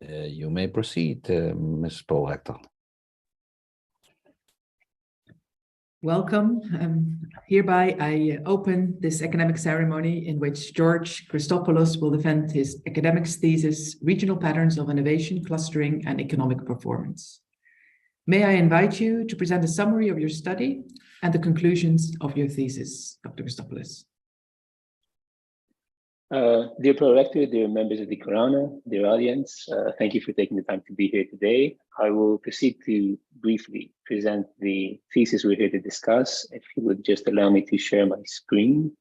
You may proceed, Ms. Poel-Hector. Welcome. Hereby, I open this academic ceremony in which George Christopoulos will defend his academic thesis, Regional Patterns of Innovation, Clustering, and Economic Performance. May I invite you to present a summary of your study and the conclusions of your thesis, Dr. Christopoulos. Dear Prorector, dear members of the Corona, dear audience, thank you for taking the time to be here today. I will proceed to briefly present the thesis we're here to discuss. If you would just allow me to share my screen.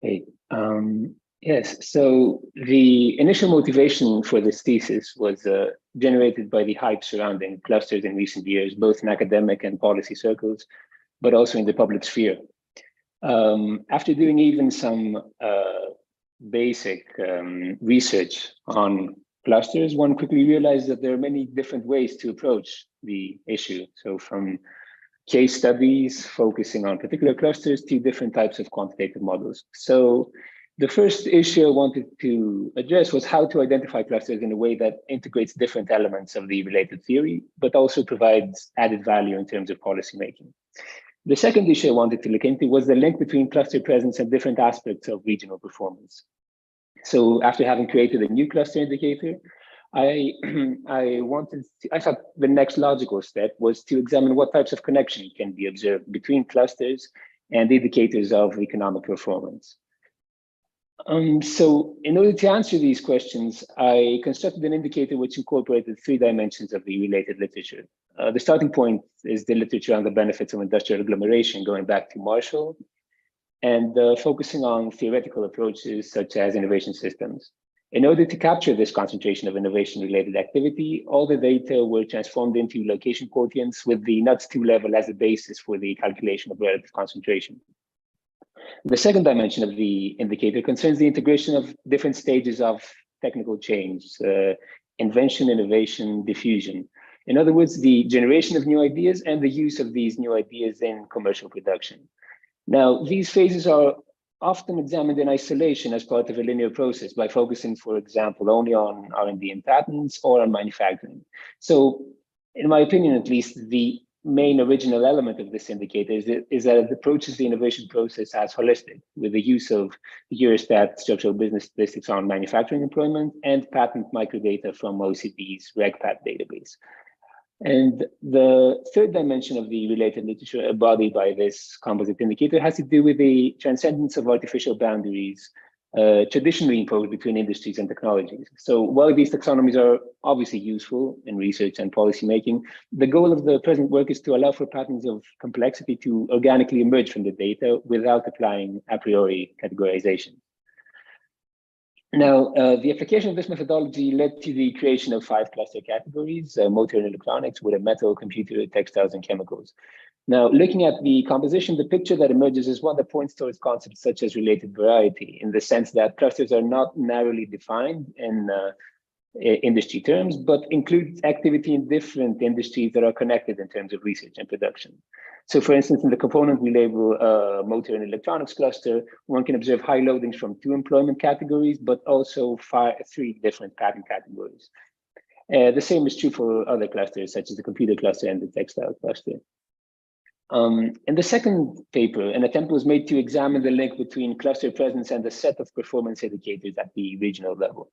Okay. Yes, so the initial motivation for this thesis was generated by the hype surrounding clusters in recent years, both in academic and policy circles, but also in the public sphere. After doing even some basic research on clusters, one quickly realized that there are many different ways to approach the issue. So from case studies focusing on particular clusters to different types of quantitative models. So the first issue I wanted to address was how to identify clusters in a way that integrates different elements of the related theory, but also provides added value in terms of policymaking. The second issue I wanted to look into was the link between cluster presence and different aspects of regional performance. So after having created a new cluster indicator, I thought the next logical step was to examine what types of connection can be observed between clusters and indicators of economic performance. So in order to answer these questions, I constructed an indicator which incorporated 3 dimensions of the related literature. The starting point is the literature on the benefits of industrial agglomeration going back to Marshall, and focusing on theoretical approaches such as innovation systems. In order to capture this concentration of innovation-related activity, all the data were transformed into location quotients with the NUTS2 level as a basis for the calculation of relative concentration. The second dimension of the indicator concerns the integration of different stages of technical change, invention, innovation, diffusion. In other words, the generation of new ideas and the use of these new ideas in commercial production. Now, these phases are often examined in isolation as part of a linear process by focusing, for example, only on R&D and patents or on manufacturing. So, in my opinion, at least, the main original element of this indicator is that it approaches the innovation process as holistic, with the use of Eurostat structural business statistics on manufacturing employment and patent microdata from OECD's RegPat database. And the third dimension of the related literature embodied by this composite indicator has to do with the transcendence of artificial boundaries traditionally imposed between industries and technologies. So while these taxonomies are obviously useful in research and policymaking, the goal of the present work is to allow for patterns of complexity to organically emerge from the data without applying a priori categorization. Now, the application of this methodology led to the creation of 5 cluster categories: motor and electronics, wood and metal, computer, textiles, and chemicals. Now, looking at the composition, the picture that emerges is one that points towards concepts such as related variety, in the sense that clusters are not narrowly defined in industry terms, but include activity in different industries that are connected in terms of research and production. So for instance, in the component we label motor and electronics cluster, one can observe high loadings from 2 employment categories, but also 3 different patent categories. The same is true for other clusters, such as the computer cluster and the textile cluster. In the second paper, an attempt was made to examine the link between cluster presence and a set of performance indicators at the regional level.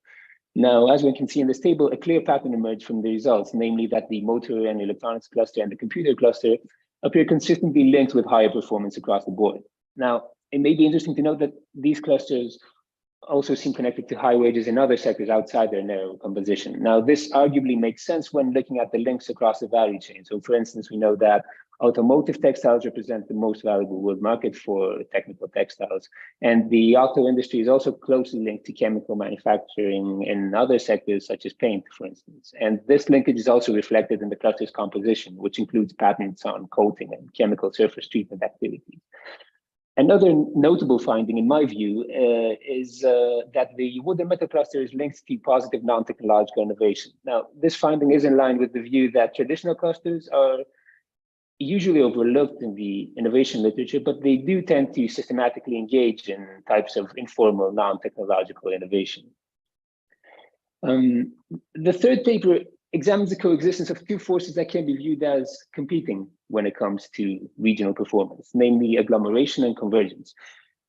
Now, as one can see in this table, a clear pattern emerged from the results, namely that the motor and electronics cluster and the computer cluster appear consistently linked with higher performance across the board. Now, it may be interesting to note that these clusters also seem connected to high wages in other sectors outside their narrow composition. Now, this arguably makes sense when looking at the links across the value chain. So for instance, we know that automotive textiles represent the most valuable world market for technical textiles. And the auto industry is also closely linked to chemical manufacturing in other sectors, such as paint, for instance. And this linkage is also reflected in the cluster's composition, which includes patents on coating and chemical surface treatment activities. Another notable finding, in my view, is that the wood and metal cluster is linked to positive non-technological innovation. Now, this finding is in line with the view that traditional clusters are usually overlooked in the innovation literature, but they do tend to systematically engage in types of informal, non-technological innovation. The third paper examines the coexistence of two forces that can be viewed as competing when it comes to regional performance, namely agglomeration and convergence.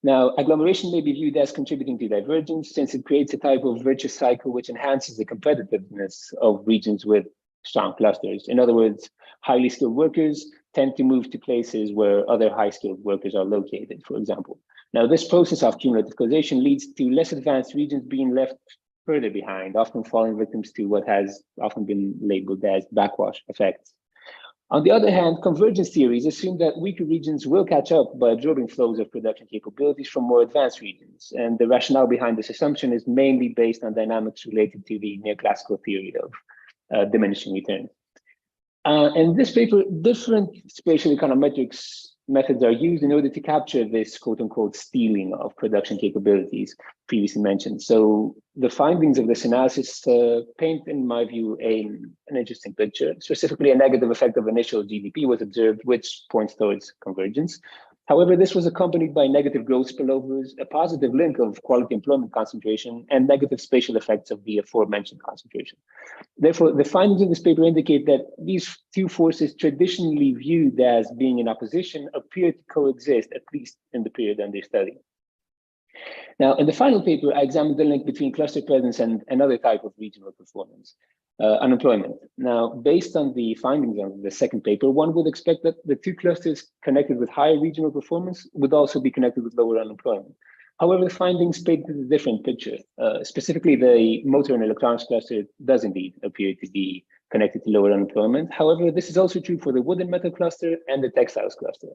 Now, agglomeration may be viewed as contributing to divergence since it creates a type of virtuous cycle which enhances the competitiveness of regions with strong clusters. In other words, highly skilled workers tend to move to places where other high skilled workers are located, for example. Now, this process of cumulative causation leads to less advanced regions being left further behind, often falling victims to what has often been labeled as backwash effects. On the other hand, convergence theories assume that weaker regions will catch up by absorbing flows of production capabilities from more advanced regions. And the rationale behind this assumption is mainly based on dynamics related to the neoclassical theory of diminishing returns. In this paper, different spatial econometrics methods are used in order to capture this quote unquote stealing of production capabilities previously mentioned. So the findings of this analysis paint, in my view, an interesting picture. Specifically, a negative effect of initial GDP was observed, which points towards convergence. However, this was accompanied by negative growth spillovers, a positive link of quality employment concentration, and negative spatial effects of the aforementioned concentration. Therefore, the findings in this paper indicate that these two forces traditionally viewed as being in opposition appear to coexist, at least in the period under study. Now, in the final paper, I examined the link between cluster presence and another type of regional performance, unemployment. Now, based on the findings of the second paper, one would expect that the two clusters connected with higher regional performance would also be connected with lower unemployment. However, the findings painted a different picture. Specifically, the motor and electronics cluster does indeed appear to be connected to lower unemployment. However, this is also true for the wood and metal cluster and the textiles cluster.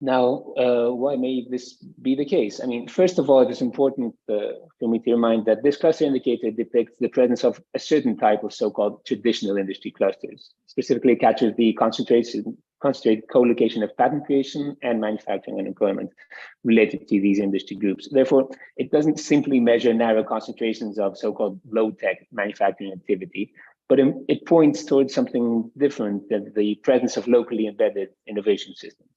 Now, why may this be the case? I mean, first of all, it is important for me to remind that this cluster indicator depicts the presence of a certain type of so-called traditional industry clusters. Specifically, it captures the concentrated co-location of patent creation and manufacturing and employment related to these industry groups. Therefore, it doesn't simply measure narrow concentrations of so-called low-tech manufacturing activity, but it points towards something different than the presence of locally embedded innovation systems.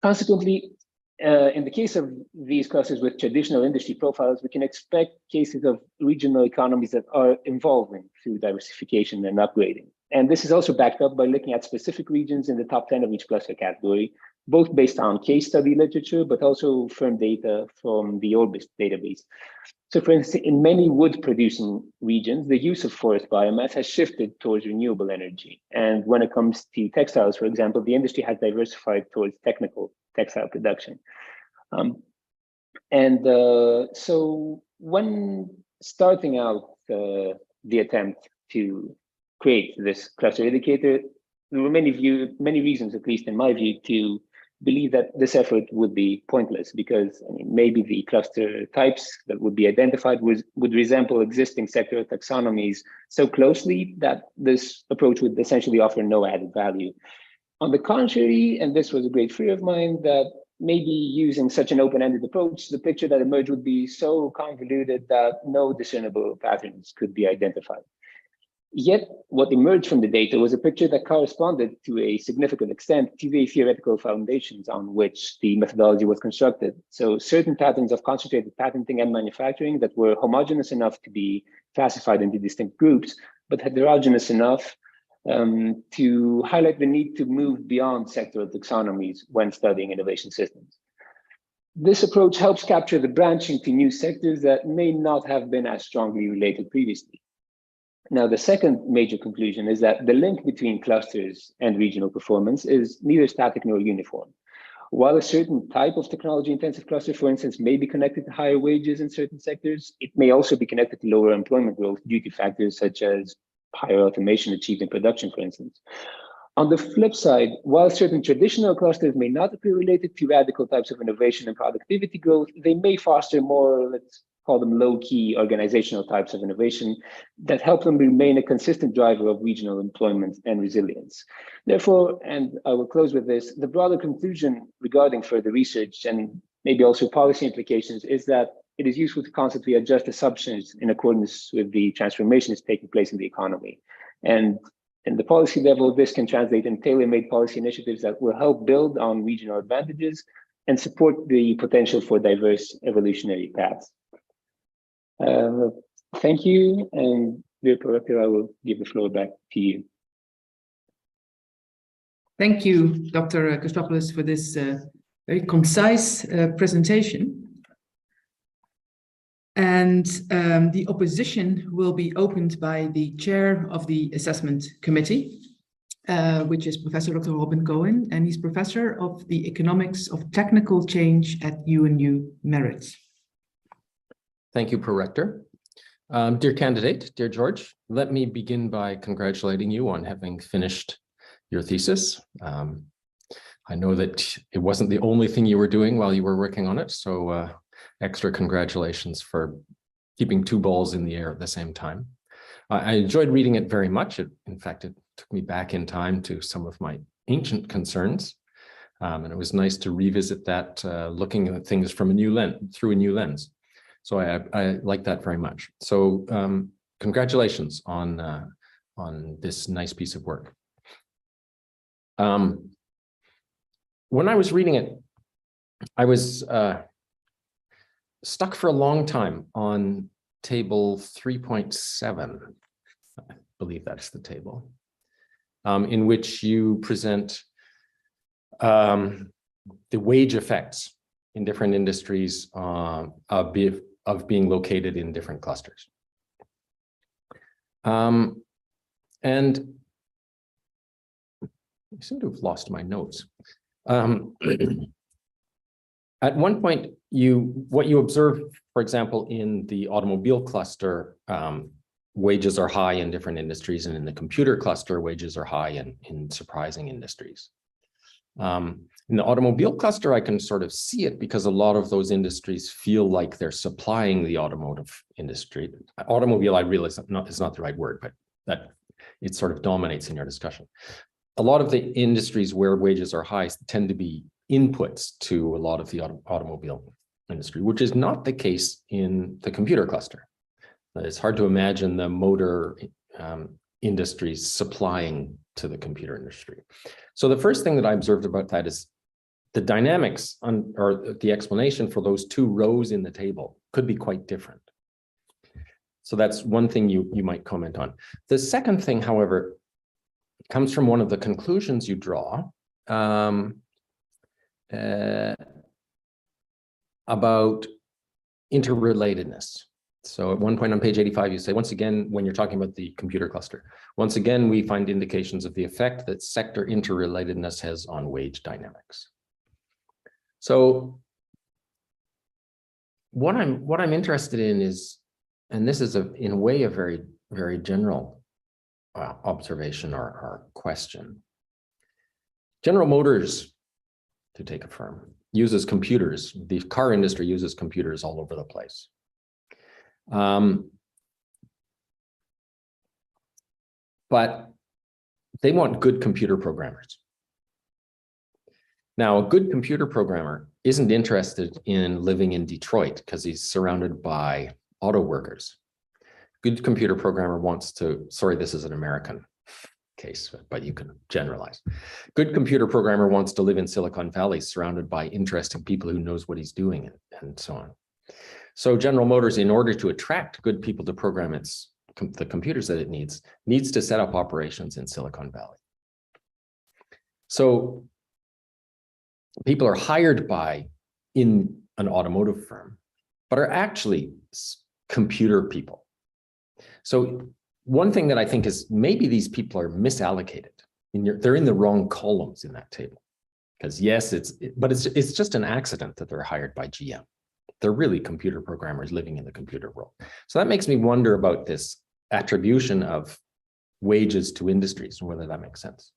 Consequently, in the case of these clusters with traditional industry profiles, we can expect cases of regional economies that are evolving through diversification and upgrading. And this is also backed up by looking at specific regions in the top 10 of each cluster category, both based on case study literature, but also firm data from the Orbis database. So for instance, in many wood producing regions, the use of forest biomass has shifted towards renewable energy. And when it comes to textiles, for example, the industry has diversified towards technical textile production. So when starting out the attempt to create this cluster indicator, there were many reasons, at least in my view, to believe that this effort would be pointless because maybe the cluster types that would be identified would resemble existing sectoral taxonomies so closely that this approach would essentially offer no added value. On the contrary, and this was a great fear of mine, that maybe using such an open-ended approach, the picture that emerged would be so convoluted that no discernible patterns could be identified. Yet, what emerged from the data was a picture that corresponded to a significant extent to the theoretical foundations on which the methodology was constructed. So certain patterns of concentrated patenting and manufacturing that were homogeneous enough to be classified into distinct groups, but heterogeneous enough to highlight the need to move beyond sectoral taxonomies when studying innovation systems. This approach helps capture the branching to new sectors that may not have been as strongly related previously. Now, the second major conclusion is that the link between clusters and regional performance is neither static nor uniform. While a certain type of technology-intensive cluster, for instance, may be connected to higher wages in certain sectors, it may also be connected to lower employment growth due to factors such as higher automation achieved in production, for instance. On the flip side, while certain traditional clusters may not appear related to radical types of innovation and productivity growth, they may foster more, let's call them low-key organizational types of innovation that help them remain a consistent driver of regional employment and resilience. Therefore, and I will close with this, the broader conclusion regarding further research and maybe also policy implications is that it is useful to constantly adjust assumptions in accordance with the transformations taking place in the economy. And In the policy level, this can translate in tailor-made policy initiatives that will help build on regional advantages and support the potential for diverse evolutionary paths. Thank you, and dear Director, I will give the floor back to you. Thank you, Dr. Christopoulos, for this very concise presentation. And the opposition will be opened by the chair of the assessment committee, which is Professor Dr. Robin Cohen, and he's professor of the economics of technical change at UNU Merit. Thank you, Prorector. Dear candidate, dear George, let me begin by congratulating you on having finished your thesis. I know that it wasn't the only thing you were doing while you were working on it, so extra congratulations for keeping two balls in the air at the same time. I enjoyed reading it very much. In fact, it took me back in time to some of my ancient concerns, and it was nice to revisit that, looking at things from a new lens, through a new lens. So I like that very much. So congratulations on this nice piece of work. When I was reading it, I was stuck for a long time on table 3.7. I believe that's the table, in which you present the wage effects in different industries of being located in different clusters. And I seem to have lost my notes. At one point, what you observe, for example, in the automobile cluster, wages are high in different industries, and in the computer cluster, wages are high in surprising industries. In the automobile cluster, I can sort of see it because a lot of those industries feel like they're supplying the automotive industry. Automobile, I realize is not the right word, but that it sort of dominates in your discussion. A lot of the industries where wages are high tend to be inputs to a lot of the automobile industry, which is not the case in the computer cluster. It's hard to imagine the motor industries supplying to the computer industry. So the first thing that I observed about that is the dynamics or the explanation for those two rows in the table could be quite different. So that's one thing you might comment on. The second thing, however, comes from one of the conclusions you draw about interrelatedness. So at one point on page 85, you say, once again, when you're talking about the computer cluster, once again, we find indications of the effect that sector interrelatedness has on wage dynamics. So what I'm interested in is, and this is in a way a very, very general observation or question. General Motors, to take a firm, uses computers. The car industry uses computers all over the place. But they want good computer programmers. Now, a good computer programmer isn't interested in living in Detroit because he's surrounded by auto workers. Good computer programmer wants to, sorry, this is an American case, but you can generalize. Good computer programmer wants to live in Silicon Valley surrounded by interesting people who knows what he's doing and so on. So General Motors, in order to attract good people to program the computers that it needs to set up operations in Silicon Valley. So people are hired in an automotive firm, but are actually computer people. So one thing that I think is maybe these people are misallocated. They're in the wrong columns in that table. Because yes, but it's just an accident that they're hired by GM. They're really computer programmers living in the computer world. So that makes me wonder about this attribution of wages to industries and whether that makes sense.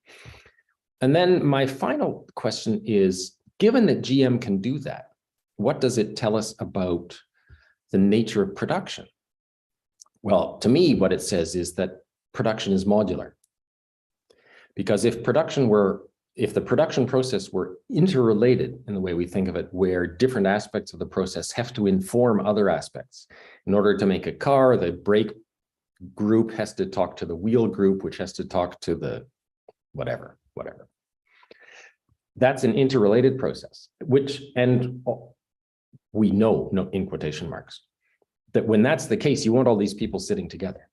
And then my final question is, given that GM can do that, what does it tell us about the nature of production? Well, to me, what it says is that production is modular. Because if the production process were interrelated in the way we think of it, where different aspects of the process have to inform other aspects. In order to make a car, the brake group has to talk to the wheel group, which has to talk to the whatever. That's an interrelated process, and we know, in quotation marks, that when that's the case, you want all these people sitting together.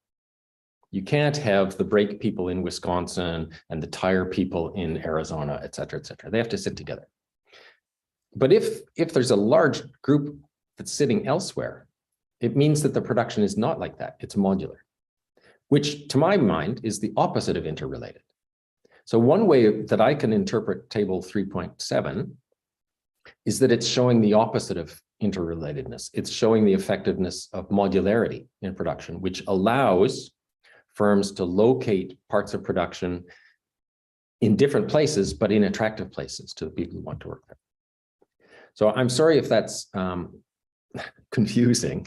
You can't have the brake people in Wisconsin and the tire people in Arizona, et cetera, et cetera. They have to sit together. But if there's a large group that's sitting elsewhere, it means that the production is not like that. It's modular, which to my mind is the opposite of interrelated. So one way that I can interpret table 3.7 is that it's showing the opposite of interrelatedness. It's showing the effectiveness of modularity in production, which allows firms to locate parts of production in different places, but in attractive places to the people who want to work there. So I'm sorry if that's confusing.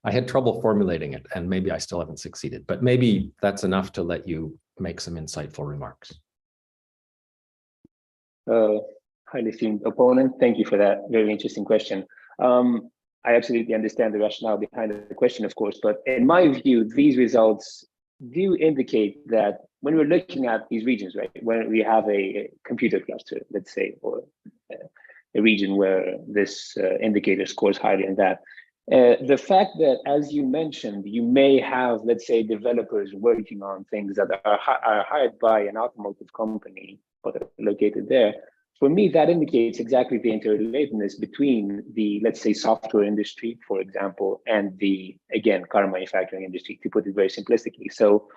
I had trouble formulating it, and maybe I still haven't succeeded, but maybe that's enough to let you make some insightful remarks. Highly esteemed opponent, thank you for that very interesting question. I absolutely understand the rationale behind the question, of course, but in my view, these results do indicate that when we're looking at these regions, right, when we have a computer cluster, let's say, or a region where this indicator scores higher than that, the fact that, as you mentioned, you may have, let's say, developers working on things that are hired by an automotive company, but are located there, for me, that indicates exactly the interrelatedness between the, let's say, software industry, for example, and the, again, car manufacturing industry, to put it very simplistically. So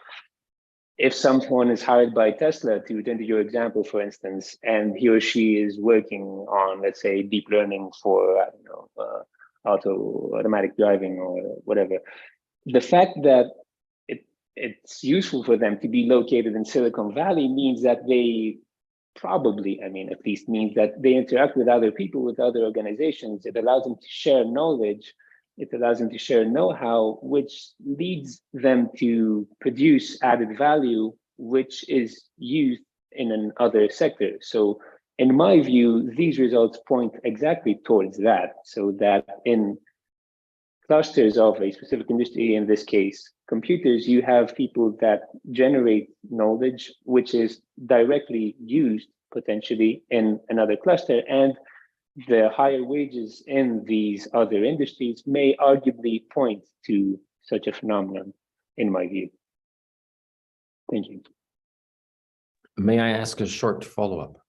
if someone is hired by Tesla, to return to your example, for instance, and he or she is working on, let's say, deep learning for, I don't know, automatic driving or whatever, the fact that it's useful for them to be located in Silicon Valley means that they probably, I mean, at least means that they interact with other people, with other organizations. It allows them to share knowledge. It allows them to share know-how, which leads them to produce added value, which is used in another sector. So in my view, these results point exactly towards that, so that in clusters of a specific industry, in this case, computers, you have people that generate knowledge, which is directly used potentially in another cluster, and the higher wages in these other industries may arguably point to such a phenomenon, in my view. Thank you. May I ask a short follow-up?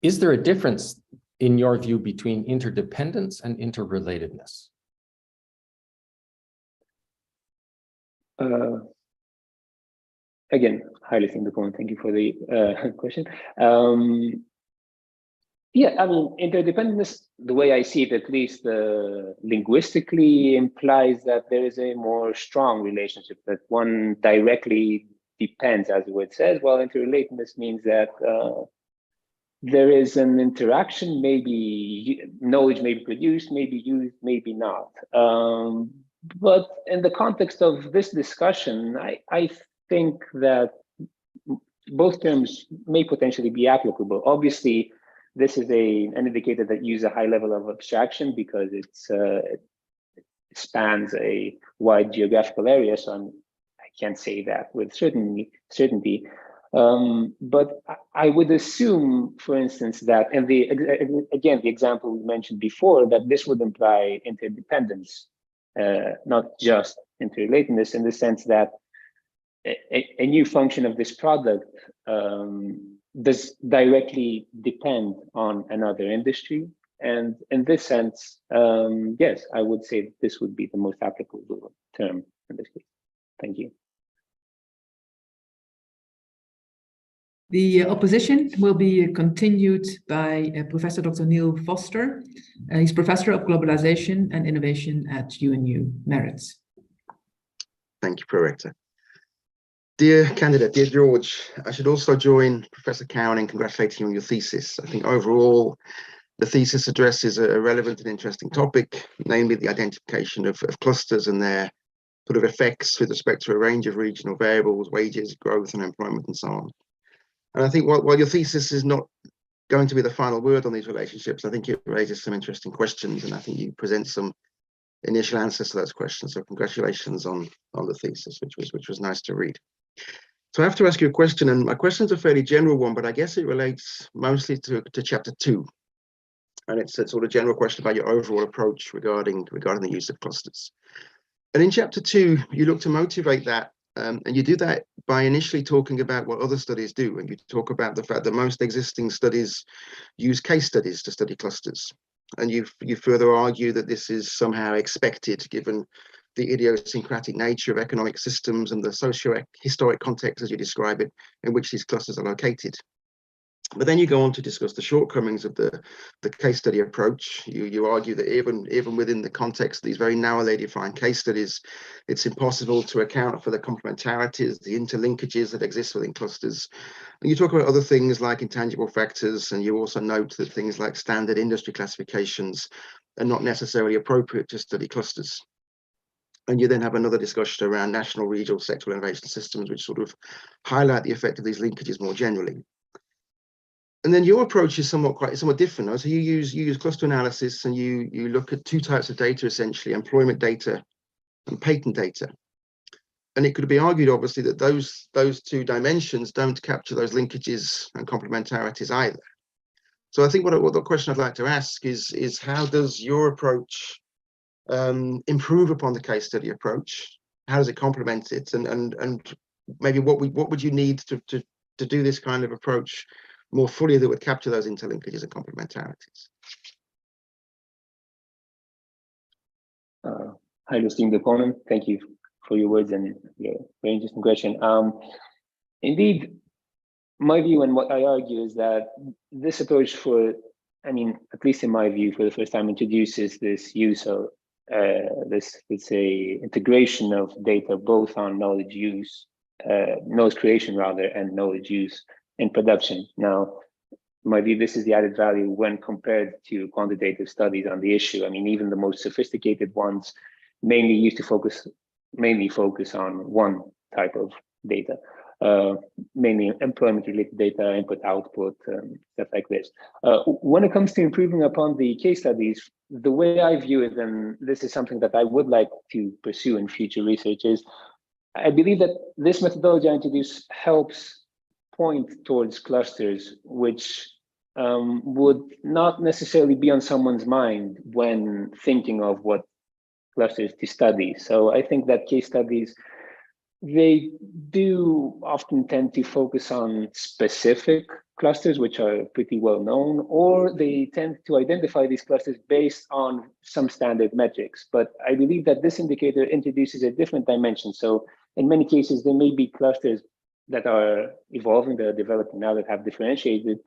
Is there a difference, in your view, between interdependence and interrelatedness? Again, highly thinkable, and thank you for the question. Yeah, I mean, interdependence, the way I see it, at least linguistically, implies that there is a more strong relationship, that one directly depends, as the word says, while interrelatedness means that there is an interaction, maybe knowledge may be produced, maybe used, maybe not. But in the context of this discussion, I think that both terms may potentially be applicable. Obviously, this is an indicator that uses a high level of abstraction because it spans a wide geographical area, so I can't say that with certainty. But I would assume, for instance, that, and again, the example we mentioned before, that this would imply interdependence, not just interrelatedness, in the sense that a new function of this product does directly depend on another industry. And in this sense, yes, I would say this would be the most applicable term in this case. Thank you. The opposition will be continued by Professor Dr. Neil Foster. He's Professor of Globalization and Innovation at UNU Merits. Thank you, Prorector. Dear candidate, dear George, I should also join Professor Cowan in congratulating you on your thesis. I think overall, the thesis addresses a relevant and interesting topic, namely the identification of clusters and their sort of effects with respect to a range of regional variables, wages, growth, and employment, and so on. And I think while your thesis is not going to be the final word on these relationships, I think it raises some interesting questions, and I think you present some initial answers to those questions. So congratulations on the thesis, which was nice to read. So I have to ask you a question, and my question's a fairly general one, but I guess it relates mostly to chapter 2. And it's a sort of general question about your overall approach regarding the use of clusters. And in chapter 2, you look to motivate that, and you do that by initially talking about what other studies do. And you talk about the fact that most existing studies use case studies to study clusters. And you further argue that this is somehow expected, given the idiosyncratic nature of economic systems and the socio-historic context, as you describe it, in which these clusters are located. But then you go on to discuss the shortcomings of the case study approach. You argue that even within the context of these very narrowly defined case studies, it's impossible to account for the complementarities, the interlinkages that exist within clusters. And you talk about other things like intangible factors, and you also note that things like standard industry classifications are not necessarily appropriate to study clusters. And you then have another discussion around national, regional, sectoral innovation systems, which sort of highlight the effect of these linkages more generally. And then your approach is somewhat different. Right? So you use cluster analysis, and you look at 2 types of data, essentially, employment data and patent data. And it could be argued, obviously, that those 2 dimensions don't capture those linkages and complementarities either. So I think what the question I'd like to ask is how does your approach improve upon the case study approach? How does it complement it? And maybe what would you need to do this kind of approach more fully that would capture those interlinkages and complementarities? Highly esteemed opponent, thank you for your words and your very interesting question. Indeed, my view and what I argue is that this approach at least in my view, for the first time introduces this use of this, let's say, integration of data both on knowledge use, knowledge creation rather, and knowledge use in production. Now, in my view, this is the added value when compared to quantitative studies on the issue. I mean, even the most sophisticated ones mainly focus on one type of data, mainly employment-related data, input-output, stuff like this. When it comes to improving upon the case studies, the way I view it, and this is something that I would like to pursue in future research, is I believe that this methodology I introduce helps point towards clusters which would not necessarily be on someone's mind when thinking of what clusters to study. So I think that case studies, they do often tend to focus on specific clusters, which are pretty well known, or they tend to identify these clusters based on some standard metrics. But I believe that this indicator introduces a different dimension. So in many cases, there may be clusters that are evolving, that are developing now, that have differentiated,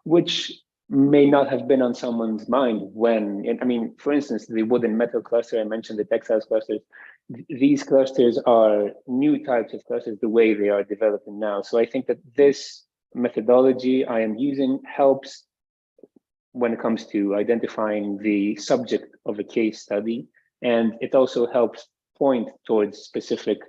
which may not have been on someone's mind when, I mean, for instance, the wood and metal cluster, I mentioned the textiles clusters. These clusters are new types of clusters the way they are developing now. So I think that this methodology I am using helps when it comes to identifying the subject of a case study. And it also helps point towards specific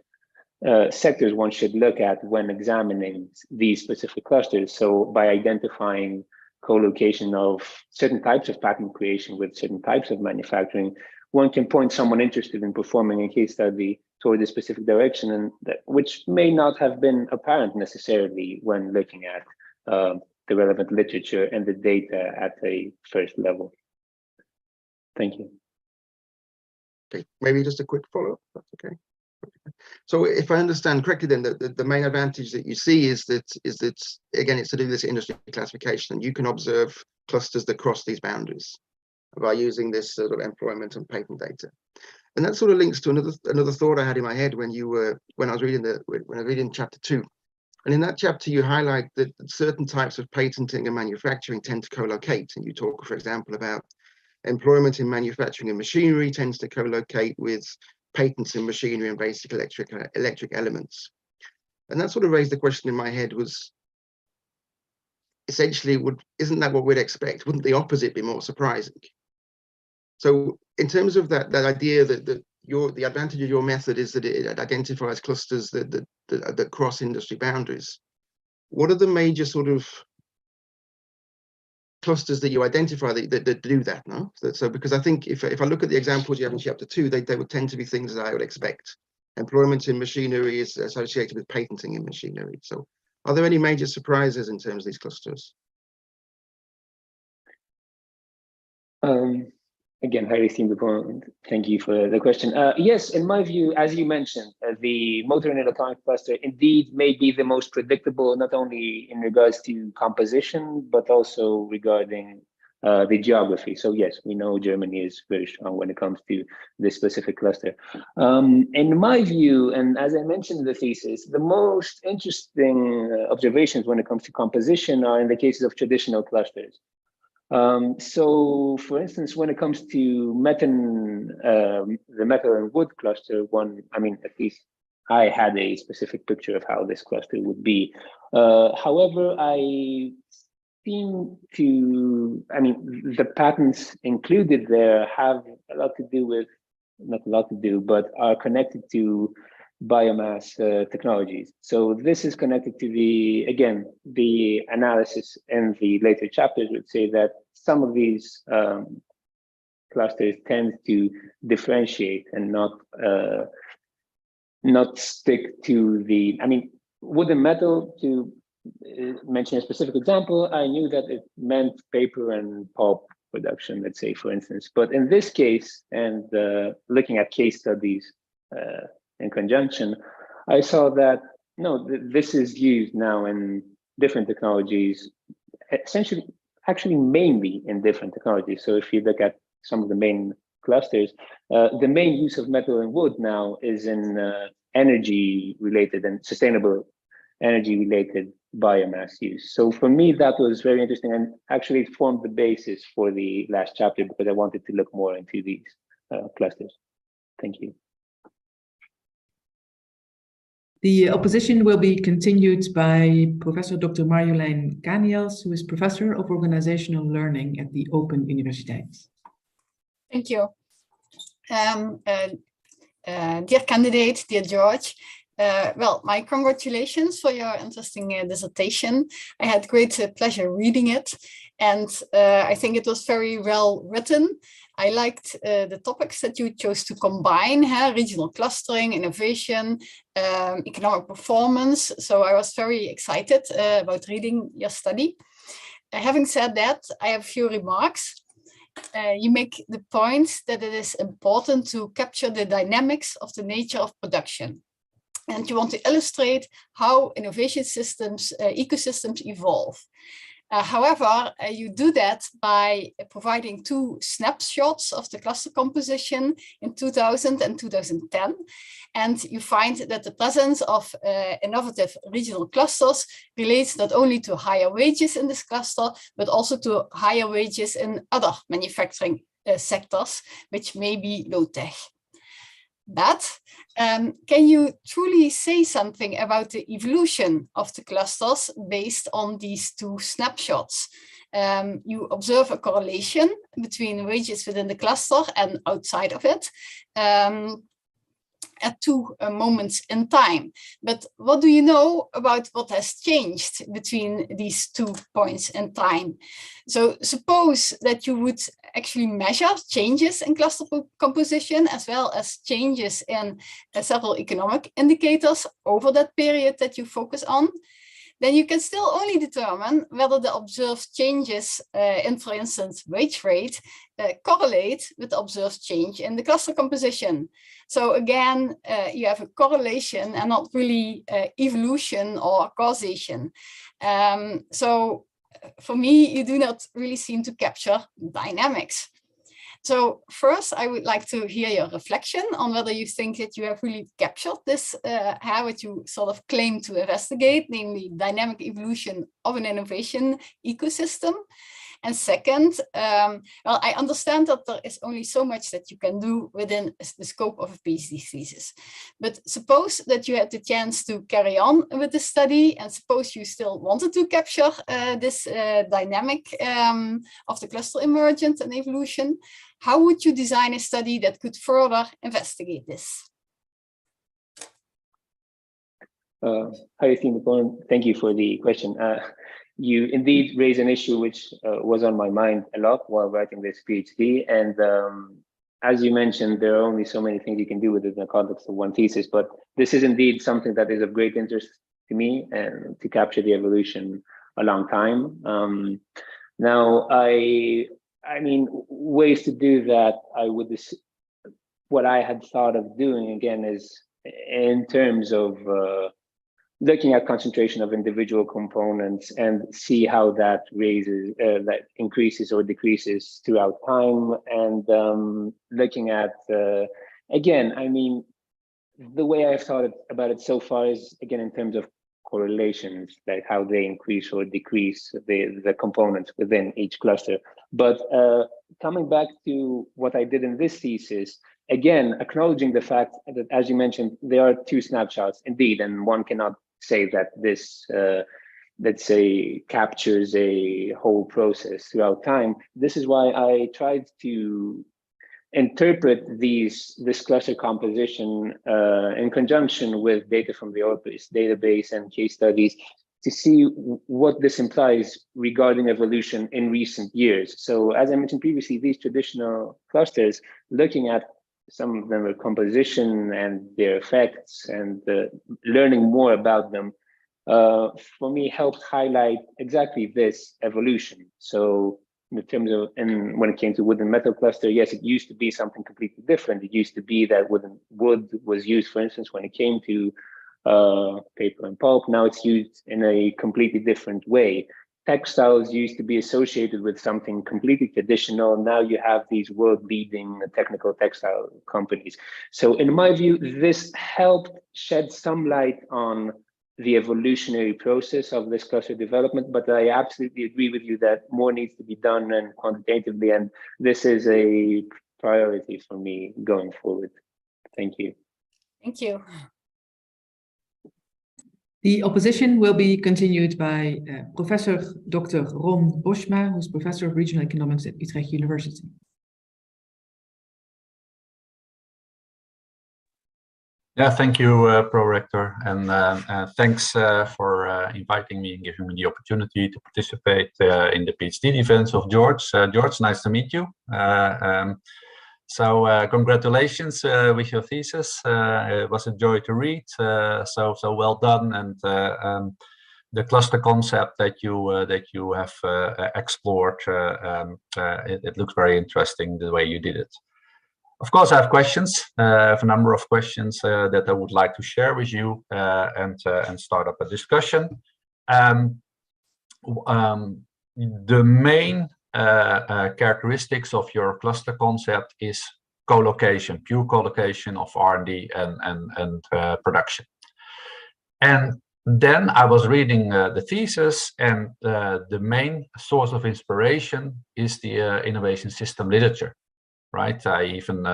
sectors one should look at when examining these specific clusters. So by identifying co-location of certain types of patent creation with certain types of manufacturing, one can point someone interested in performing a case study toward a specific direction, and which may not have been apparent necessarily when looking at the relevant literature and the data at a first level. Thank you. Okay, maybe just a quick follow-up, that's okay. So if I understand correctly, then the main advantage that you see is that again, it's to do this industry classification, and you can observe clusters that cross these boundaries by using this sort of employment and patent data. And that sort of links to another thought I had in my head when I was reading chapter 2. And in that chapter, you highlight that certain types of patenting and manufacturing tend to co-locate. And you talk, for example, about employment in manufacturing and machinery tends to co-locate with patents in machinery and basic electric elements. And that sort of raised the question in my head, was essentially, isn't that what we'd expect? Wouldn't the opposite be more surprising? So in terms of that idea that the advantage of your method is that it identifies clusters that cross industry boundaries, what are the major sort of clusters that you identify that do that, no? So because I think if I look at the examples you have in chapter 2, they would tend to be things that I would expect. Employment in machinery is associated with patenting in machinery. So are there any major surprises in terms of these clusters? Again, highly esteemed opponent, thank you for the question. Yes, in my view, as you mentioned, the motor and electronic cluster indeed may be the most predictable, not only in regards to composition, but also regarding the geography. So yes, we know Germany is very strong when it comes to this specific cluster. In my view, and as I mentioned in the thesis, the most interesting observations when it comes to composition are in the cases of traditional clusters. So, for instance, when it comes to the metal and wood cluster, at least I had a specific picture of how this cluster would be. However, the patterns included there have a lot to do with, not a lot to do, but are connected to biomass technologies. So this is connected to the analysis in the later chapters would say that some of these clusters tend to differentiate and not stick to the, wood and metal, to mention a specific example, I knew that it meant paper and pulp production, let's say, for instance. But in this case, and looking at case studies in conjunction, I saw that no, this is used now in different technologies, actually mainly in different technologies. So if you look at some of the main clusters, the main use of metal and wood now is in energy related and sustainable energy related biomass use. So for me, that was very interesting, and actually it formed the basis for the last chapter because I wanted to look more into these clusters. Thank you. The opposition will be continued by Professor Dr. Marjolein Kaniels, who is Professor of Organizational Learning at the Open Universiteit. Thank you. Dear candidate, dear George, well, my congratulations for your interesting dissertation. I had great pleasure reading it, and I think it was very well written. I liked the topics that you chose to combine, regional clustering, innovation, economic performance. So I was very excited about reading your study. Having said that, I have a few remarks. You make the point that it is important to capture the dynamics of the nature of production. And you want to illustrate how innovation systems, ecosystems evolve. However, you do that by providing two snapshots of the cluster composition in 2000 and 2010. And you find that the presence of innovative regional clusters relates not only to higher wages in this cluster, but also to higher wages in other manufacturing sectors, which may be low tech. But can you truly say something about the evolution of the clusters based on these two snapshots? You observe a correlation between wages within the cluster and outside of it at two moments in time. But what do you know about what has changed between these 2 points in time? So suppose that you would actually measure changes in cluster composition as well as changes in several economic indicators over that period that you focus on. Then you can still only determine whether the observed changes in, for instance, wage rate correlate with the observed change in the cluster composition. So again, you have a correlation and not really evolution or causation. So for me, you do not really seem to capture dynamics. So first, I would like to hear your reflection on whether you think that you have really captured this, what you sort of claim to investigate, namely dynamic evolution of an innovation ecosystem. And second, well, I understand that there is only so much that you can do within the scope of a PhD thesis. But suppose that you had the chance to carry on with the study, and suppose you still wanted to capture this dynamic of the cluster emergence and evolution. How would you design a study that could further investigate this? Hi, esteemed opponent. Thank you for the question. you indeed raise an issue which was on my mind a lot while writing this PhD. And as you mentioned, there are only so many things you can do with it in the context of one thesis, but this is indeed something that is of great interest to me and to capture the evolution a long time. Now, I mean, ways to do that, what I had thought of doing again is in terms of looking at concentration of individual components and see how that that increases or decreases throughout time. And looking at, again, I mean, the way I've thought about it so far is, again, in terms of correlations, like how they increase or decrease the components within each cluster. But coming back to what I did in this thesis, again, acknowledging the fact that, as you mentioned, there are two snapshots indeed, and one cannot say that this, let's say, captures a whole process throughout time. This is why I tried to interpret this cluster composition in conjunction with data from the Opus database and case studies to see what this implies regarding evolution in recent years. So as I mentioned previously, these traditional clusters, looking at some of them, composition and their effects and learning more about them, for me helped highlight exactly this evolution. So in terms of, and when it came to wood and metal cluster, yes, it used to be something completely different. It used to be that wood was used, for instance, when it came to paper and pulp. Now it's used in a completely different way. Textiles used to be associated with something completely traditional. Now you have these world-leading technical textile companies. So in my view, this helped shed some light on the evolutionary process of this cluster development, but I absolutely agree with you that more needs to be done and quantitatively, and this is a priority for me going forward. Thank you. Thank you. The opposition will be continued by Professor Dr. Ron Boschma, who's Professor of Regional Economics at Utrecht University. Yeah, thank you, Pro-Rector, and thanks for inviting me and giving me the opportunity to participate in the PhD defense of George. George, nice to meet you. So congratulations with your thesis. It was a joy to read. So well done, and the cluster concept that you have explored. It looks very interesting the way you did it. Of course, I have questions. I have a number of questions that I would like to share with you and start up a discussion. The main characteristics of your cluster concept is co-location, pure co-location of R&D and production. And then I was reading the thesis, and the main source of inspiration is the innovation system literature. Right, I even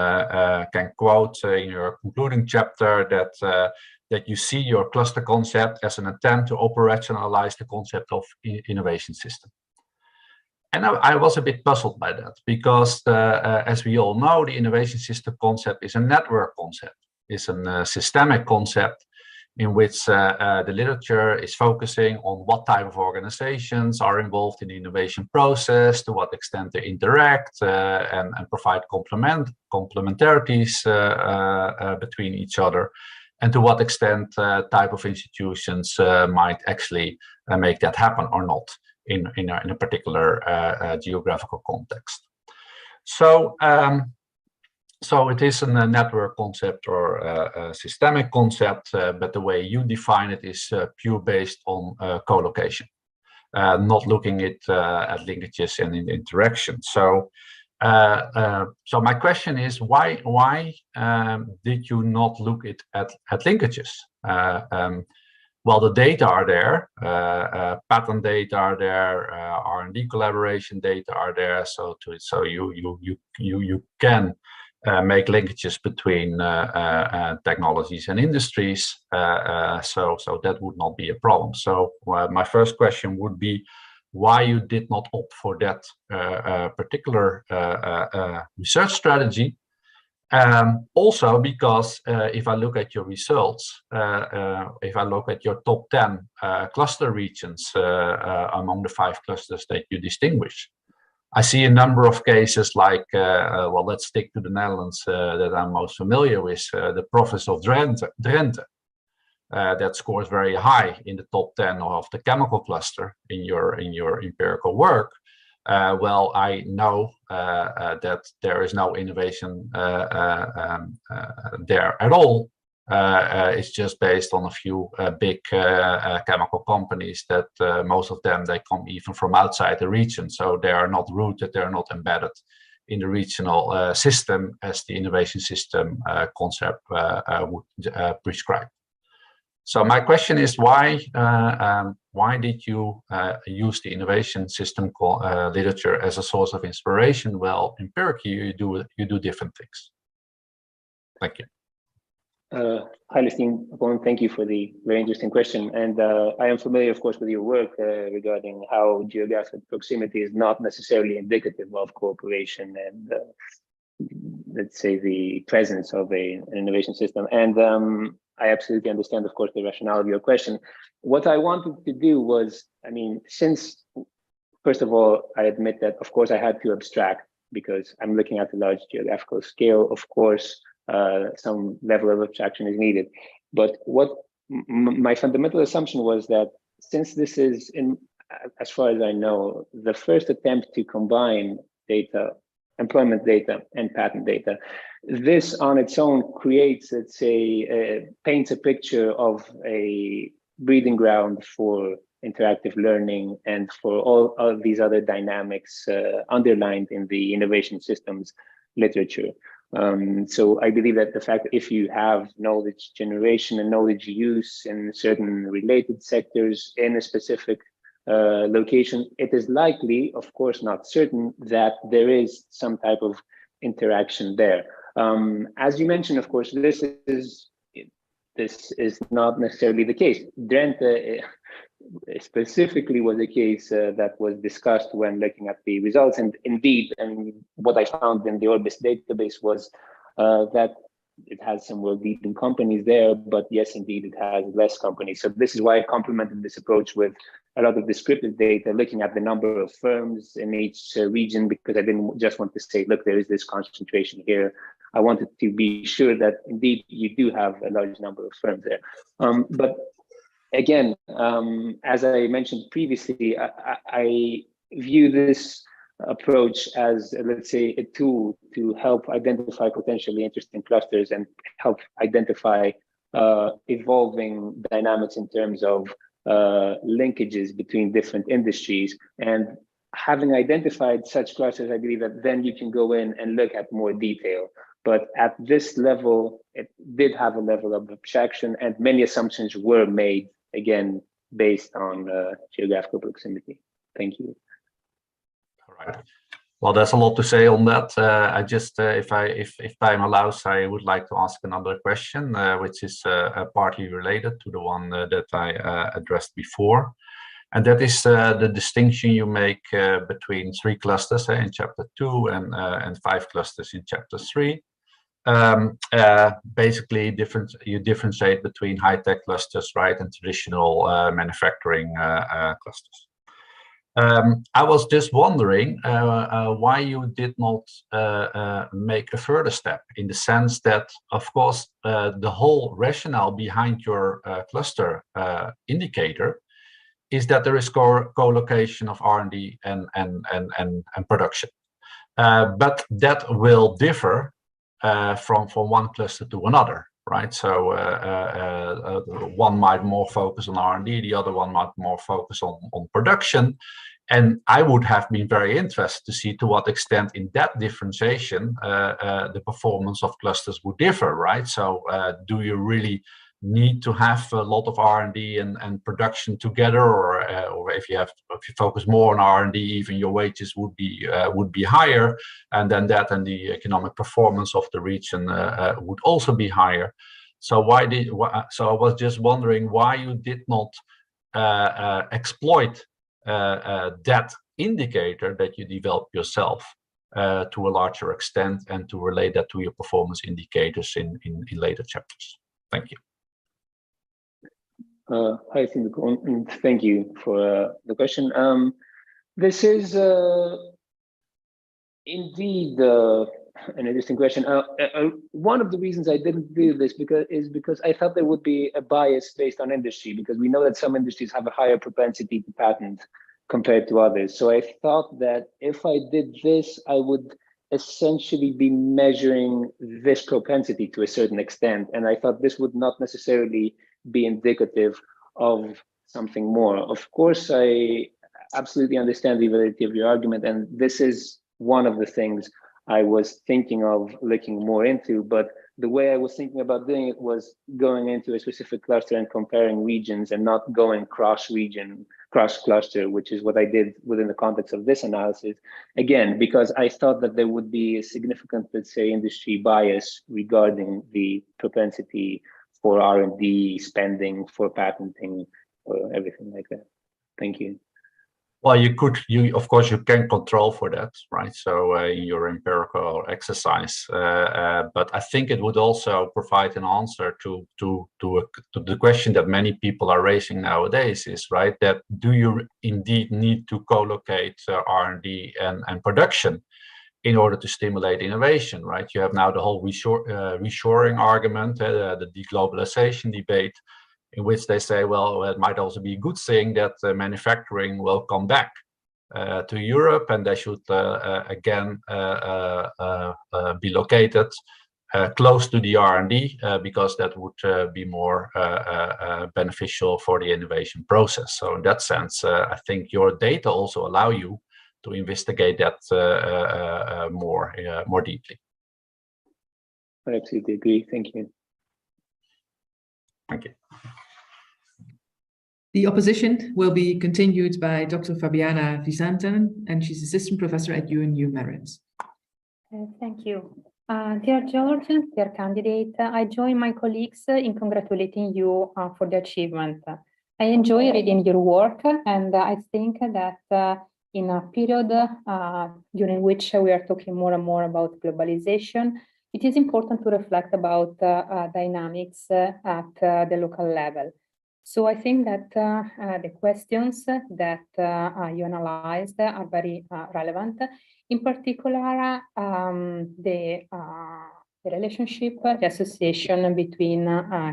can quote in your concluding chapter that you see your cluster concept as an attempt to operationalize the concept of innovation system. And I was a bit puzzled by that, because as we all know, the innovation system concept is a network concept. It's a systemic concept in which the literature is focusing on what type of organizations are involved in the innovation process, to what extent they interact and provide complementarities between each other, and to what extent type of institutions might actually make that happen or not in a particular geographical context. So it is a network concept or a systemic concept, but the way you define it is pure based on co-location, not looking at linkages and interaction. So my question is, why did you not look at linkages? Well, the data are there, patent data are there, R&D collaboration data are there, so you can make linkages between technologies and industries, so that would not be a problem. So my first question would be why you did not opt for that particular research strategy, Also because if I look at your results, if I look at your top 10 cluster regions among the 5 clusters that you distinguish, I see a number of cases like, well, let's stick to the Netherlands that I'm most familiar with, the province of Drenthe. That scores very high in the top 10 of the chemical cluster in your empirical work. Well, I know that there is no innovation there at all. It's just based on a few big chemical companies that most of them, they come even from outside the region. So they are not rooted, they're not embedded in the regional system as the innovation system concept would prescribe. So my question is, why did you use the innovation system literature as a source of inspiration? Well, empirically, you do different things. Thank you. Hi, esteemed opponent. Thank you for the very interesting question. And I am familiar, of course, with your work regarding how geographic proximity is not necessarily indicative of cooperation and, let's say, the presence of an innovation system. And I absolutely understand, of course, the rationale of your question. What I wanted to do was, I mean, since, first of all, I admit that, of course, I had to abstract because I'm looking at a large geographical scale. Of course, some level of abstraction is needed. But what my fundamental assumption was that since this is, as far as I know, the first attempt to combine data, employment data and patent data, this on its own creates, let's say, paints a picture of a breeding ground for interactive learning and for all of these other dynamics underlined in the innovation systems literature. So I believe that the fact that if you have knowledge generation and knowledge use in certain related sectors in a specific location, it is likely, of course not certain, that there is some type of interaction there. As you mentioned, of course, this is not necessarily the case. Drenthe specifically was a case that was discussed when looking at the results, and indeed, and what I found in the Orbis database was that it has some world-leading companies there, but yes, indeed, it has less companies. So this is why I complemented this approach with a lot of descriptive data, looking at the number of firms in each region, because I didn't just want to say, look, there is this concentration here. I wanted to be sure that indeed you do have a large number of firms there. But again, as I mentioned previously, I view this approach as, let's say, a tool to help identify potentially interesting clusters and help identify evolving dynamics in terms of linkages between different industries. And having identified such clusters, I believe that then you can go in and look at more detail. But at this level, it did have a level of abstraction, and many assumptions were made, again, based on geographical proximity. Thank you. All right. Well, there's a lot to say on that. I just, if time allows, I would like to ask another question, which is partly related to the one that I addressed before. And that is the distinction you make between 3 clusters in chapter 2 and 5 clusters in chapter 3. Basically, you differentiate between high-tech clusters, right, and traditional manufacturing clusters. I was just wondering why you did not make a further step, in the sense that, of course, the whole rationale behind your cluster indicator is that there is co-location of R&D and production. But that will differ from one cluster to another, right? So one might more focus on R&D, the other one might more focus on production. And I would have been very interested to see to what extent in that differentiation the performance of clusters would differ, right? So do you really need to have a lot of R&D and production together, or if you focus more on R&D, even your wages would be higher, and then that and the economic performance of the region would also be higher. So so I was just wondering why you did not exploit that indicator that you developed yourself to a larger extent, and to relate that to your performance indicators in later chapters. Thank you. Hi, and thank you for the question. This is indeed an interesting question. One of the reasons I didn't do this is because I thought there would be a bias based on industry, because we know that some industries have a higher propensity to patent compared to others. So I thought that if I did this, I would essentially be measuring this propensity to a certain extent. And I thought this would not necessarily be indicative of something more. Of course, I absolutely understand the validity of your argument, and this is one of the things I was thinking of looking more into, but the way I was thinking about doing it was going into a specific cluster and comparing regions, and not going cross-region, cross-cluster, which is what I did within the context of this analysis. Again, because I thought that there would be a significant, let's say, industry bias regarding the propensity for R&D spending, for patenting, or everything like that. Thank you. Well, of course, you can control for that, right? So in your empirical exercise, but I think it would also provide an answer to the question that many people are raising nowadays, is right, that do you indeed need to co-locate R&D and production in order to stimulate innovation, right? You have now the whole reshoring argument, the deglobalization debate, in which they say, well, it might also be a good thing that manufacturing will come back to Europe, and they should again be located close to the R&D, because that would be more beneficial for the innovation process. So in that sense, I think your data also allow you to investigate that more deeply. I absolutely agree. Thank you. Thank you. The opposition will be continued by Dr. Fabiana Visanten, and she's assistant professor at UNU Merits. Thank you. Dear George, dear candidate, I join my colleagues in congratulating you for the achievement. I enjoy reading your work, and I think that in a period during which we are talking more and more about globalization, it is important to reflect about dynamics at the local level. So I think that the questions that you analyzed are very relevant. In particular, the relationship, the association between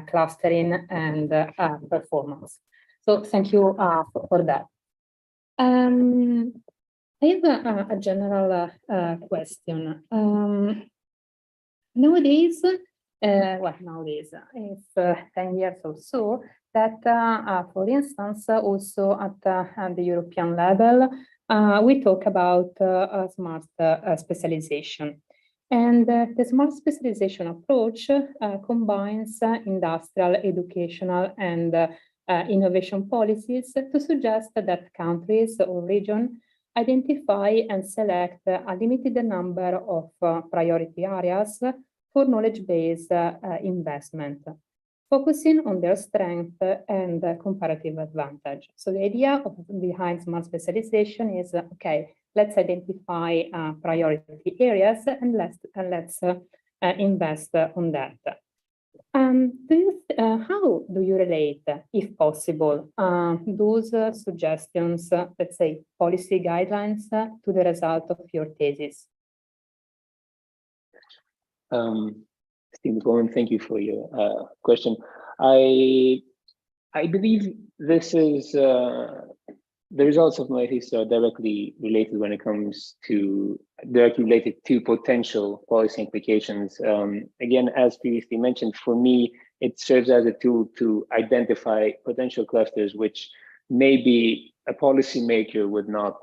clustering and performance. So thank you for that. I have a general question. Nowadays, it's 10 years or so, that, for instance, also at the European level, we talk about smart specialization. And the smart specialization approach combines industrial, educational, and innovation policies to suggest that countries or regions identify and select a limited number of priority areas for knowledge-based investment, focusing on their strength and comparative advantage. So the idea behind smart specialization is, okay, let's identify priority areas and let's invest on that. How do you relate, if possible, those suggestions, let's say policy guidelines, to the result of your thesis? Steve Bowen, thank you for your question. I believe this is the results of my thesis are directly related when it comes to potential policy implications. Again, as previously mentioned, for me, it serves as a tool to identify potential clusters which maybe a policymaker would not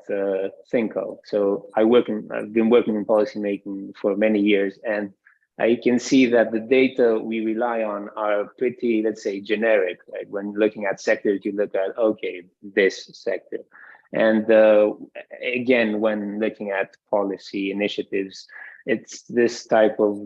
think of. So I've been working in policymaking for many years, and I can see that the data we rely on are pretty, let's say, generic, right? When looking at sectors, you look at, okay, this sector. And again, when looking at policy initiatives, it's this type of,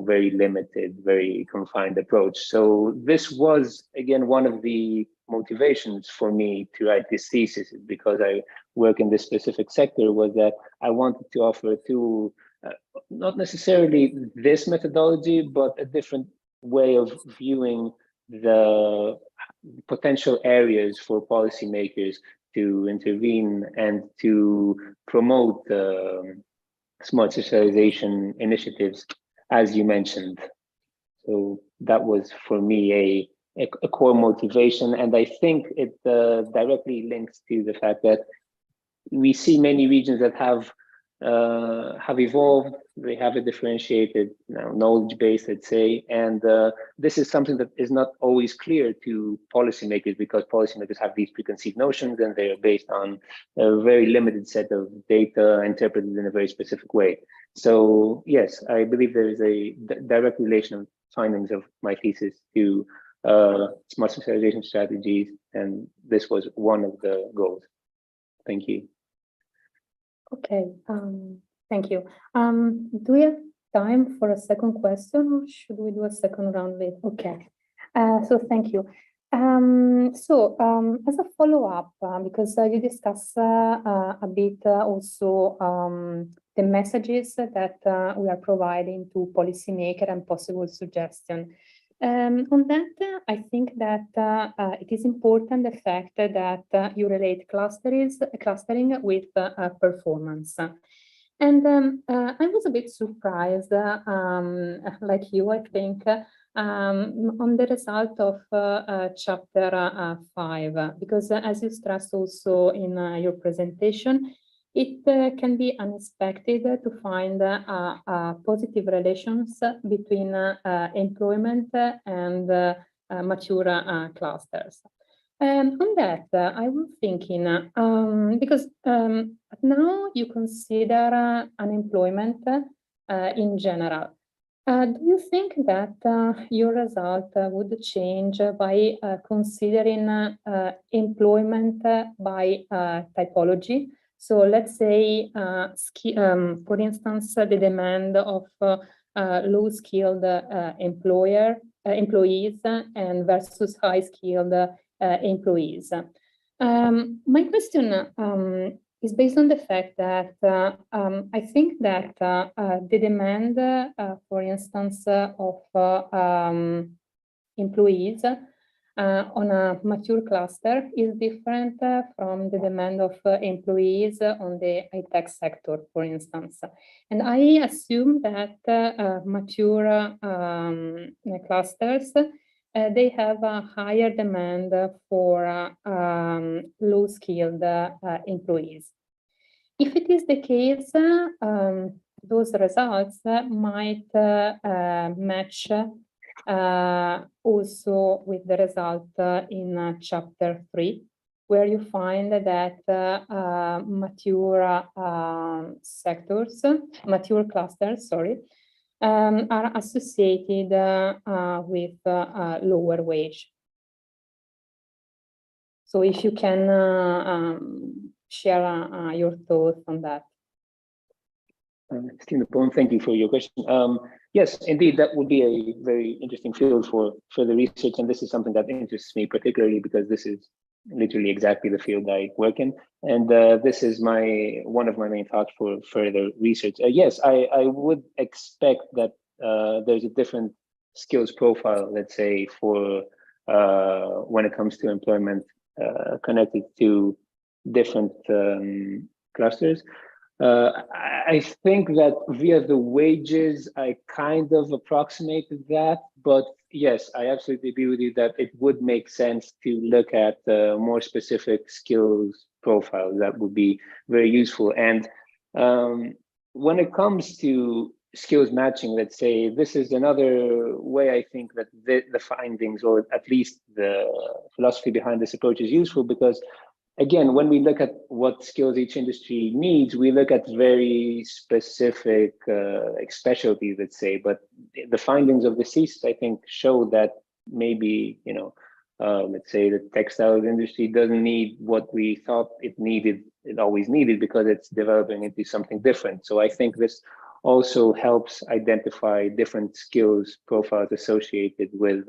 very limited, very confined approach. So this was, again, one of the motivations for me to write this thesis, because I work in this specific sector, was that I wanted to offer a tool, not necessarily this methodology, but a different way of viewing the potential areas for policymakers to intervene and to promote smart specialization initiatives, as you mentioned. So that was for me a core motivation, and I think it directly links to the fact that we see many regions that have evolved. They have a differentiated knowledge base, let's say, and this is something that is not always clear to policymakers, because policymakers have these preconceived notions and they are based on a very limited set of data interpreted in a very specific way. So yes, I believe there is a direct relation of findings of my thesis to smart specialization strategies, and this was one of the goals. Thank you. Okay, thank you. Do we have time for a second question, or should we do a second round later? Okay, so thank you. As a follow-up, because you discussed a bit also the messages that we are providing to policymakers and possible suggestions. On that, I think that it is important the fact that you relate clustering with performance. And I was a bit surprised, like you, I think, on the result of chapter 5, because as you stressed also in your presentation, it can be unexpected to find positive relations between employment and mature clusters. On that, I was thinking, because now you consider unemployment in general. Do you think that your result would change by considering employment by typology? So let's say, for instance, the demand of low-skilled employees and versus high-skilled employees. My question is based on the fact that I think that the demand, for instance, of employees on a mature cluster is different from the demand of employees on the high-tech sector, for instance. And I assume that mature clusters, they have a higher demand for low-skilled employees. If it is the case, those results might match also with the result in chapter 3, where you find that mature clusters, are associated with lower wage. So if you can share your thoughts on that. Thank you for your question. Yes, indeed, that would be a very interesting field for further research, and this is something that interests me particularly because this is literally exactly the field I work in, and this is one of my main thoughts for further research. Yes, I would expect that there's a different skills profile, let's say, for when it comes to employment connected to different clusters. I think that via the wages, I kind of approximated that, but yes, I absolutely agree with you that it would make sense to look at more specific skills profiles. That would be very useful. And when it comes to skills matching, let's say, this is another way I think that the findings, or at least the philosophy behind this approach, is useful, because again, when we look at what skills each industry needs, we look at very specific specialties, let's say. But the findings of the thesis, I think, show that maybe, let's say the textile industry doesn't need what we thought it always needed, because it's developing into something different. So I think this also helps identify different skills profiles associated with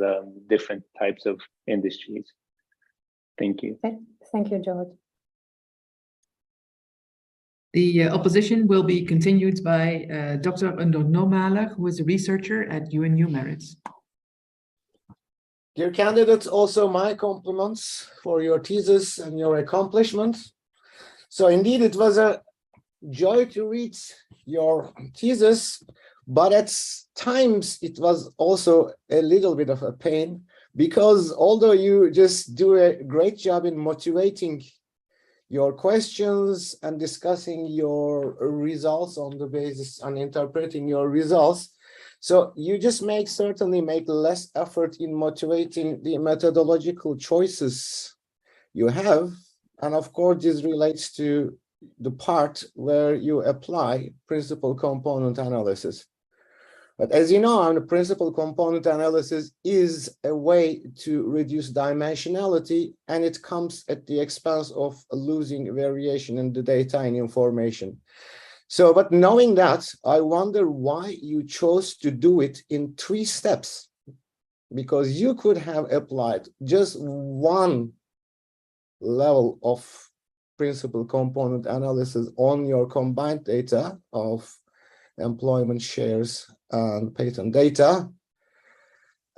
different types of industries. Thank you. Thank you, George. The opposition will be continued by Dr. Undor Nomaler, who is a researcher at UNU Merits. Dear candidates, also my compliments for your thesis and your accomplishments. So indeed, it was a joy to read your thesis, but at times it was also a little bit of a pain, because although you just do a great job in motivating your questions and discussing your results on the basis and interpreting your results, so you just certainly make less effort in motivating the methodological choices you have. And of course, this relates to the part where you apply principal component analysis. But as you know, the principal component analysis is a way to reduce dimensionality, and it comes at the expense of losing variation in the data and information. So, but knowing that, I wonder why you chose to do it in 3 steps, because you could have applied just one level of principal component analysis on your combined data of employment shares and patent data,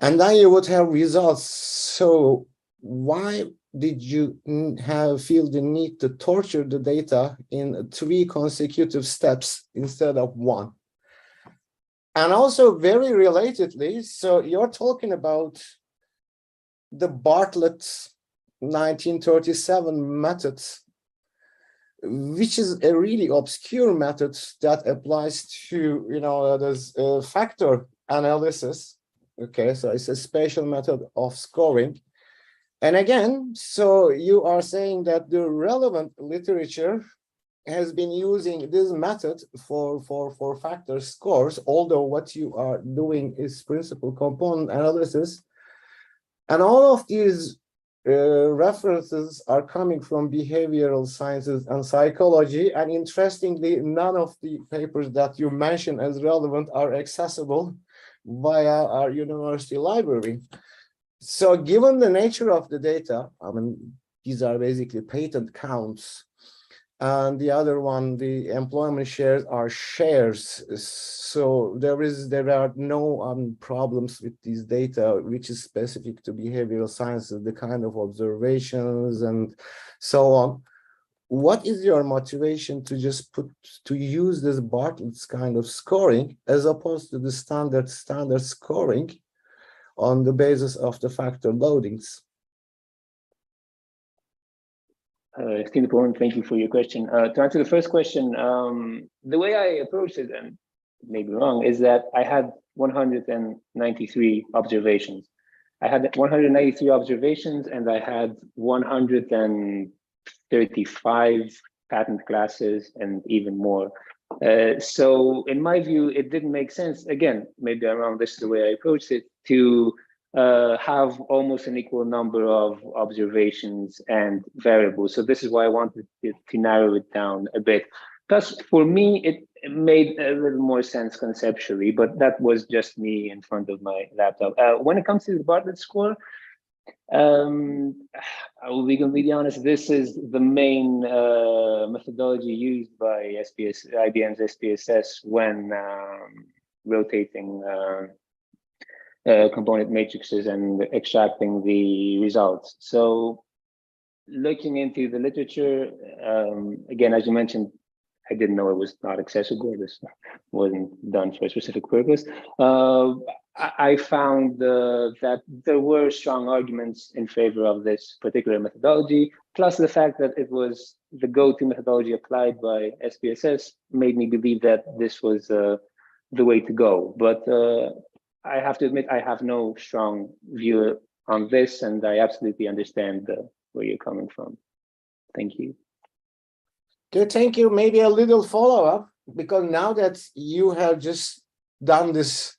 and then you would have results. So why did you feel the need to torture the data in 3 consecutive steps instead of 1? And also very relatedly, so you're talking about the Bartlett 1937 method, which is a really obscure method that applies to, there's factor analysis. Okay, so it's a special method of scoring. And again, so you are saying that the relevant literature has been using this method for factor scores, although what you are doing is principal component analysis. And all of these references are coming from behavioral sciences and psychology. And interestingly, none of the papers that you mentioned as relevant are accessible via our university library. So given the nature of the data, I mean, these are basically patent counts. And the other one, the employment shares, are shares. So there are no problems with these data, which is specific to behavioral sciences, the kind of observations and so on. What is your motivation to just use this Bartlett's kind of scoring as opposed to the standard scoring on the basis of the factor loadings? Esteemed opponent, thank you for your question. To answer the first question, the way I approached it, and maybe wrong, is that I had 193 observations. I had 193 observations, and I had 135 patent classes and even more. So in my view, it didn't make sense, again, maybe I'm wrong, this is the way I approached it, to have almost an equal number of observations and variables. So this is why I wanted to narrow it down a bit. Plus, for me, it made a little more sense conceptually, but that was just me in front of my laptop. When it comes to the Bartlett score, I will be completely honest, this is the main methodology used by IBM's SPSS when rotating component matrices and extracting the results. So looking into the literature, again, as you mentioned, I didn't know it was not accessible. This wasn't done for a specific purpose. I found that there were strong arguments in favor of this particular methodology, plus the fact that it was the go-to methodology applied by SPSS made me believe that this was the way to go. But I have to admit, I have no strong view on this, and I absolutely understand where you're coming from. Thank you. Okay, thank you. Maybe a little follow-up, because now that you have just done this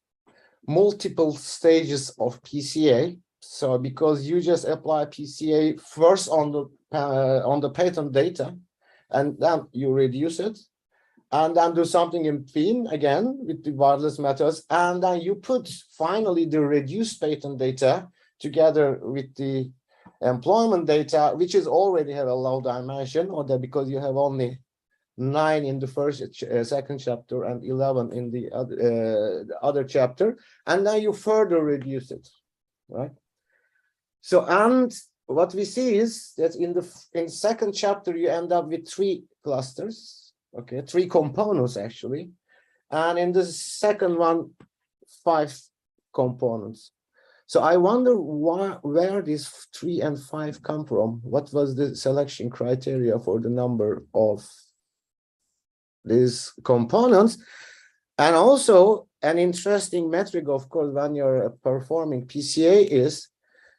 multiple stages of PCA, so because you just apply PCA first on the patent data, and then you reduce it, and then do something in between again with the wireless methods, and then you put finally the reduced patent data together with the employment data, which is already have a low dimension, or that because you have only 9 in the second chapter and 11 in the other chapter, and then you further reduce it, right? So, and what we see is that in second chapter you end up with 3 clusters, okay, 3 components actually, and in the second one 5 components. So I wonder where these 3 and 5 come from. What was the selection criteria for the number of these components? And also an interesting metric, of course, when you're performing PCA is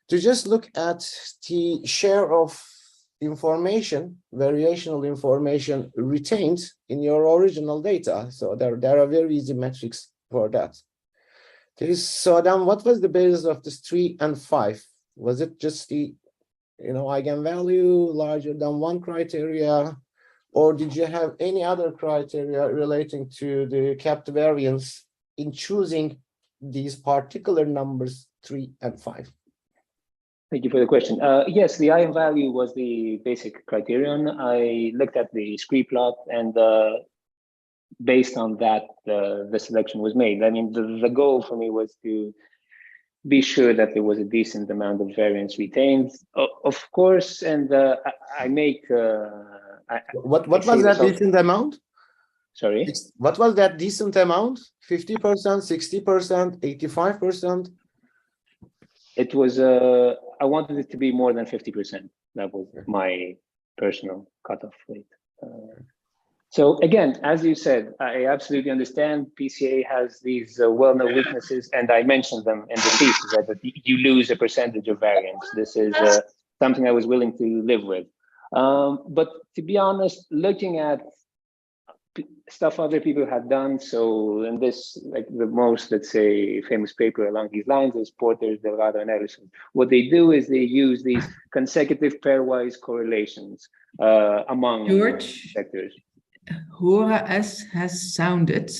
to just look at the share of information, variational information retained in your original data. So there are very easy metrics for that. So then what was the basis of this 3 and 5? Was it just the, eigenvalue larger than 1 criteria? Or did you have any other criteria relating to the capped variance in choosing these particular numbers 3 and 5? Thank you for the question. Yes, the eigenvalue was the basic criterion. I looked at the scree plot, and based on that, the selection was made. I mean, the goal for me was to be sure that there was a decent amount of variance retained. Of course, and I make... What was that decent amount? Sorry? What was that decent amount? 50%, 60%, 85%? It was, I wanted it to be more than 50%. That was my personal cutoff rate. So again, as you said, I absolutely understand PCA has these well-known weaknesses, and I mentioned them in the thesis, that you lose a percentage of variance. This is something I was willing to live with. But to be honest, looking at stuff other people had done, so in this, like the most, let's say, famous paper along these lines is Porter's, Delgado, and Ellison. What they do is they use these consecutive pairwise correlations among sectors. Hora S has sounded.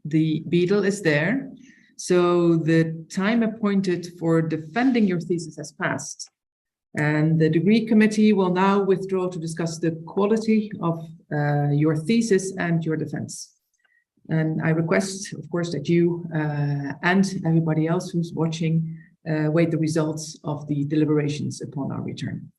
The beetle is there. So the time appointed for defending your thesis has passed. And the degree committee will now withdraw to discuss the quality of your thesis and your defense. And I request, of course, that you and everybody else who's watching wait the results of the deliberations upon our return.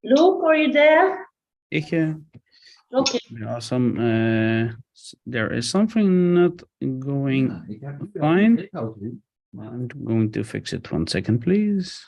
Luke, are you there? Okay. Okay. There is something not going fine. I'm going to fix it 1 second, please.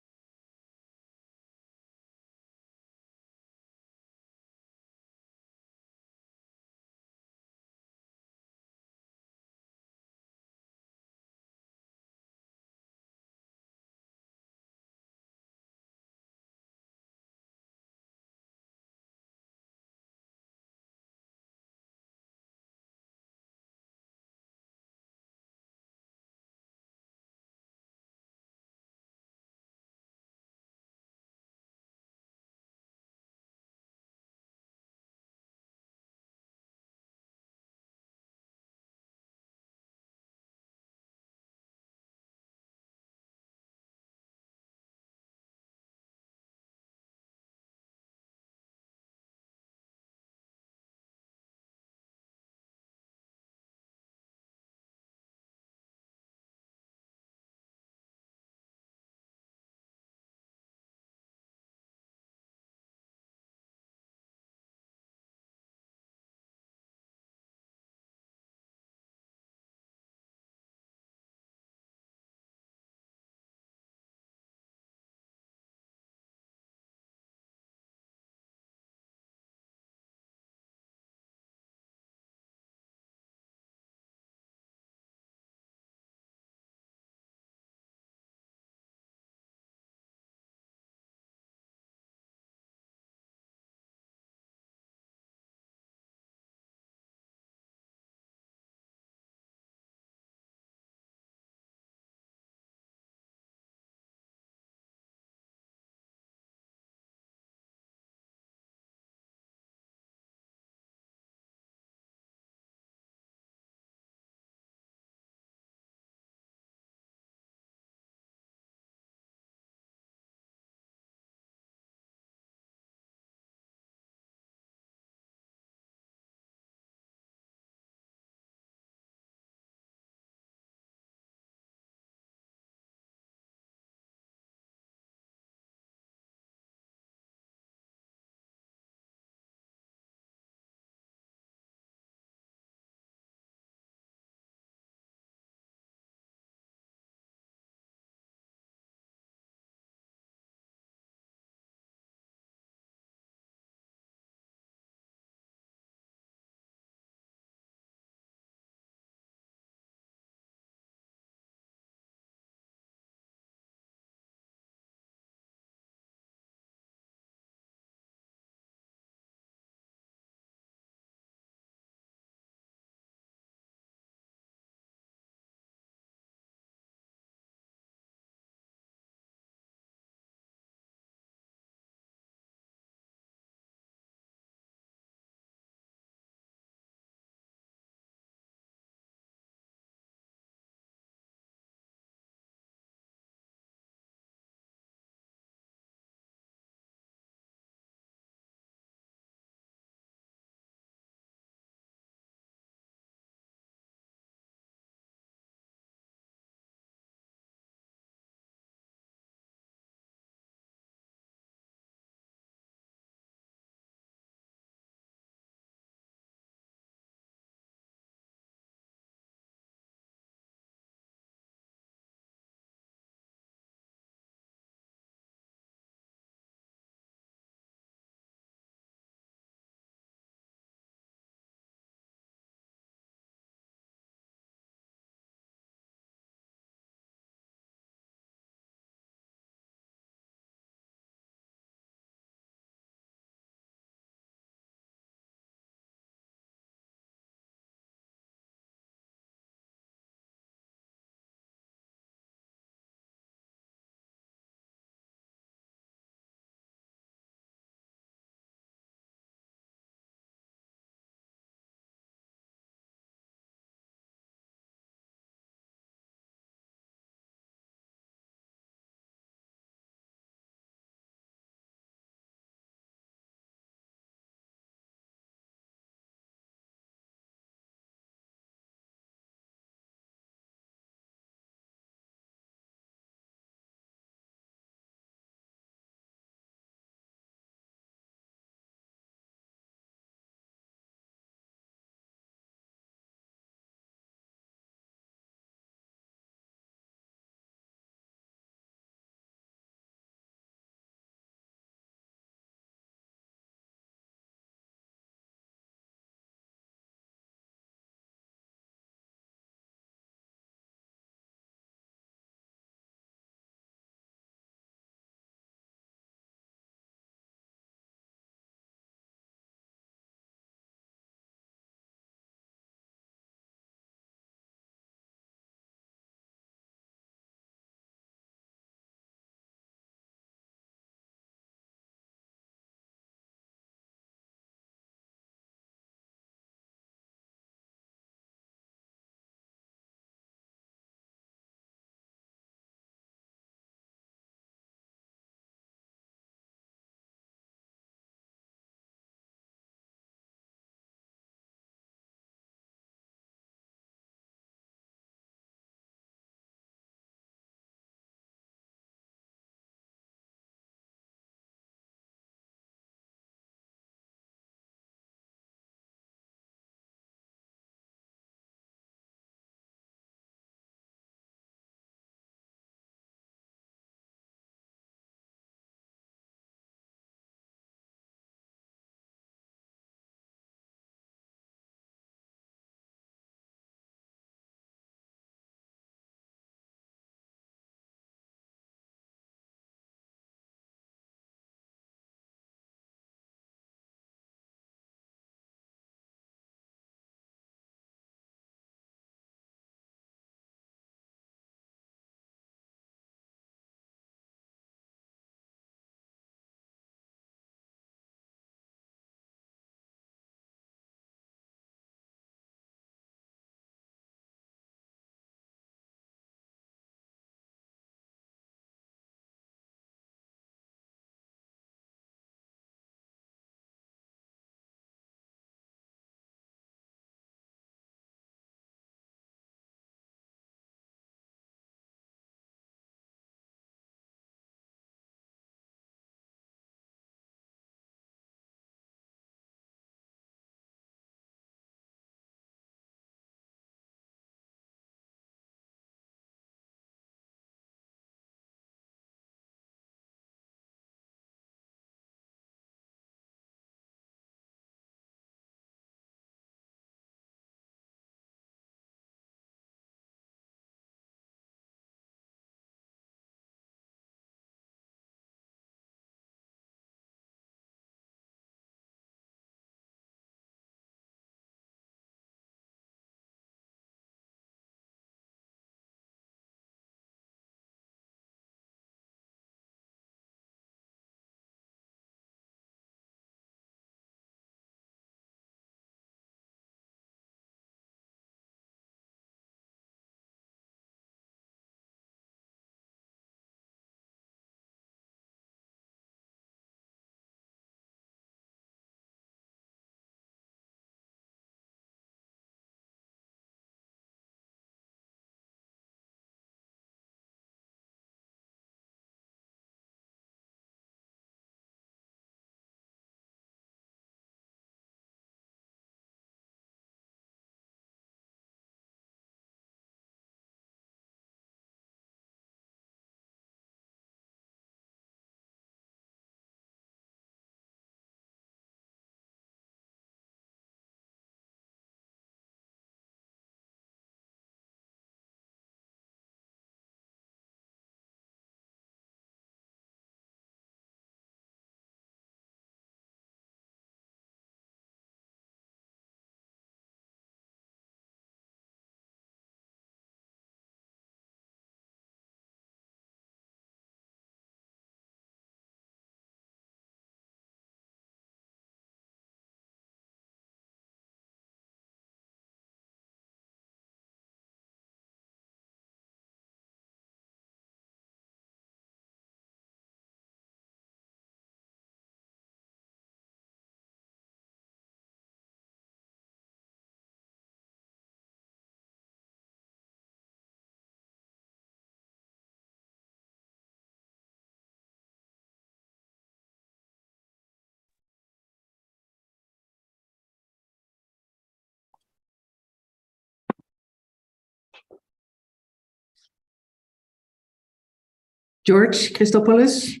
George Christopoulos,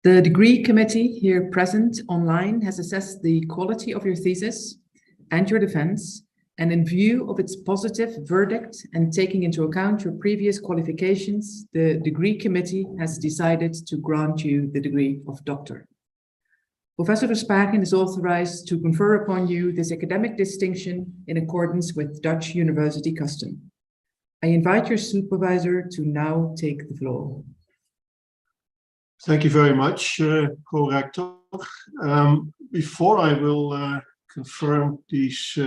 the degree committee here present online has assessed the quality of your thesis and your defense, and in view of its positive verdict and taking into account your previous qualifications, the degree committee has decided to grant you the degree of doctor. Professor Verspagen is authorized to confer upon you this academic distinction in accordance with Dutch university custom. I invite your supervisor to now take the floor. Thank you very much, co-rector. Before I will confirm these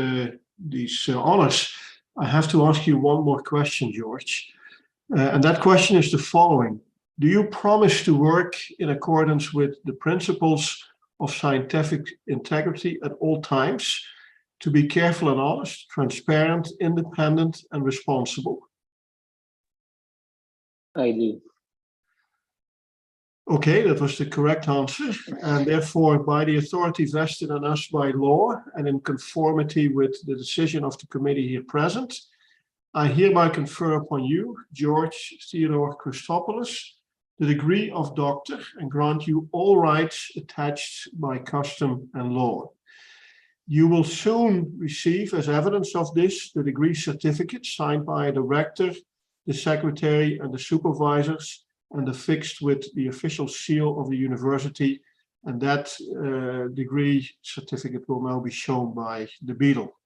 honors, I have to ask you one more question, George. And that question is the following. Do you promise to work in accordance with the principles of scientific integrity at all times, to be careful and honest, transparent, independent, and responsible? I do. Okay, that was the correct answer, and therefore by the authority vested in us by law and in conformity with the decision of the committee here present, I hereby confer upon you, George Theodore Christopoulos, the degree of doctor and grant you all rights attached by custom and law. You will soon receive, as evidence of this, the degree certificate signed by the rector, the secretary, and the supervisors, and affixed with the official seal of the university, and that degree certificate will now be shown by the beadle.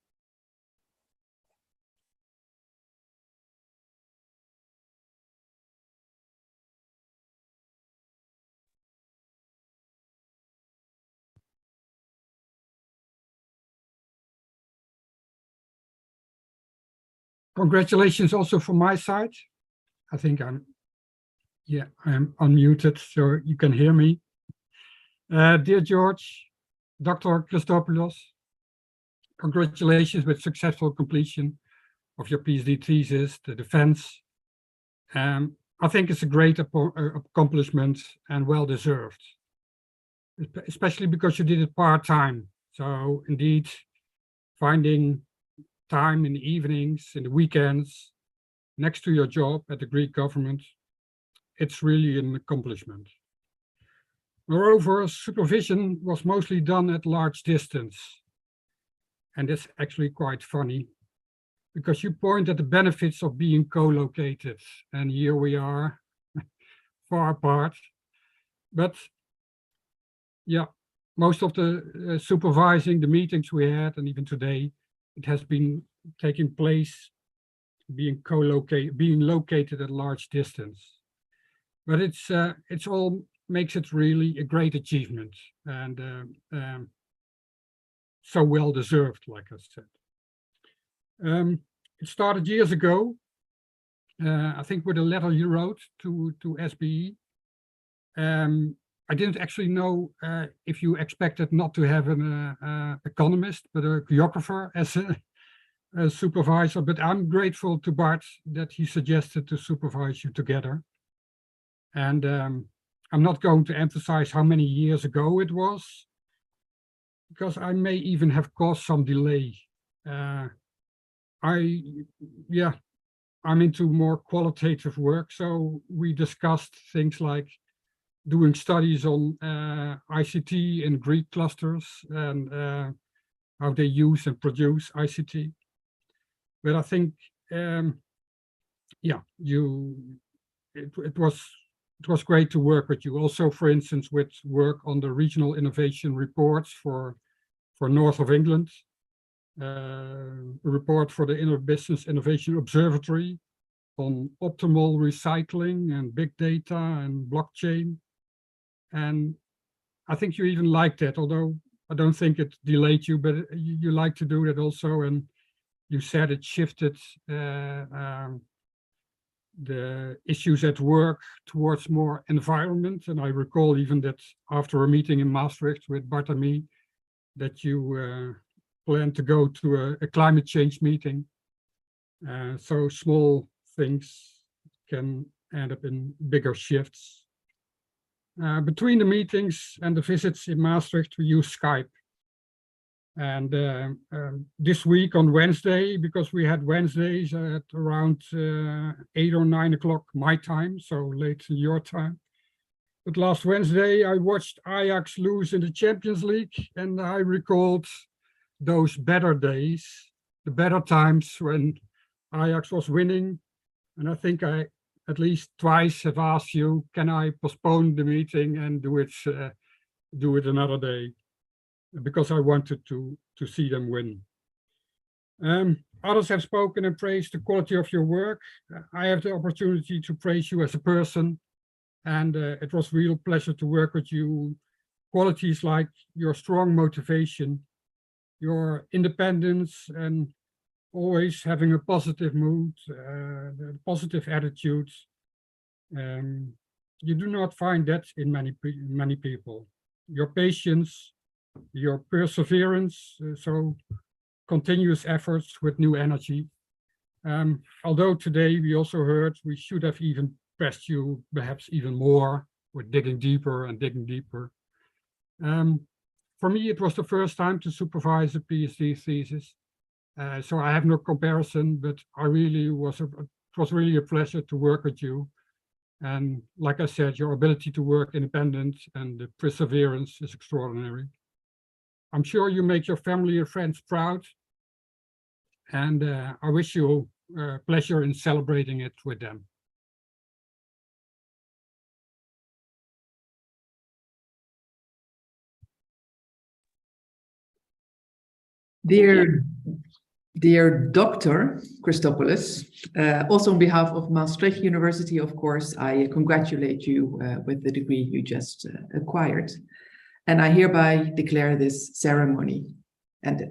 Congratulations also from my side. I think I'm unmuted, so you can hear me. Dear George, Dr. Christopoulos, congratulations with successful completion of your PhD thesis, the defense. I think it's a great accomplishment and well-deserved, especially because you did it part-time. So indeed, finding time in the evenings, in the weekends, next to your job at the Greek government, it's really an accomplishment. Moreover, supervision was mostly done at large distance. And it's actually quite funny, because you point at the benefits of being co-located, and here we are, far apart. But yeah, most of the supervising, the meetings we had, and even today, it has been taking place, being located at large distance. But it's all makes it really a great achievement, and so well deserved, like I said. It started years ago, I think with a letter you wrote to SBE. I didn't actually know if you expected not to have an economist, but a geographer as a supervisor. But I'm grateful to Bart that he suggested to supervise you together. And I'm not going to emphasize how many years ago it was, because I may even have caused some delay. I'm into more qualitative work, so we discussed things like doing studies on ICT in Greek clusters and how they use and produce ICT. But I think, it was great to work with you. Also, for instance, with work on the regional innovation reports for North of England, a report for the Business Innovation Observatory on optimal recycling and big data and blockchain. And I think you even liked that, although I don't think it delayed you, but you like to do that also. And you said it shifted the issues at work towards more environment. And I recall even that after a meeting in Maastricht with Bart and me, that you plan to go to a climate change meeting. So small things can end up in bigger shifts. Between the meetings and the visits in Maastricht, we use Skype. And this week on Wednesday, because we had Wednesdays at around 8 or 9 o'clock my time, so late in your time. But last Wednesday, I watched Ajax lose in the Champions League, and I recalled those better days, the better times when Ajax was winning. And I think I at least twice have asked you, can I postpone the meeting and do it another day? Because I wanted to see them win. Others have spoken and praised the quality of your work. I have the opportunity to praise you as a person, and it was a real pleasure to work with you. Qualities like your strong motivation, your independence, and always having a positive mood, positive attitude. You do not find that in many people. Your patience, your perseverance, so continuous efforts with new energy. Although today we also heard we should have even pressed you perhaps even more with digging deeper and digging deeper. For me, it was the first time to supervise a PhD thesis. So I have no comparison, but it was really a pleasure to work with you. And like I said, your ability to work independent and the perseverance is extraordinary. I'm sure you make your family and friends proud, and I wish you pleasure in celebrating it with them. Dear Dr. Christopoulos, also on behalf of Maastricht University, of course, I congratulate you with the degree you just acquired. And I hereby declare this ceremony ended.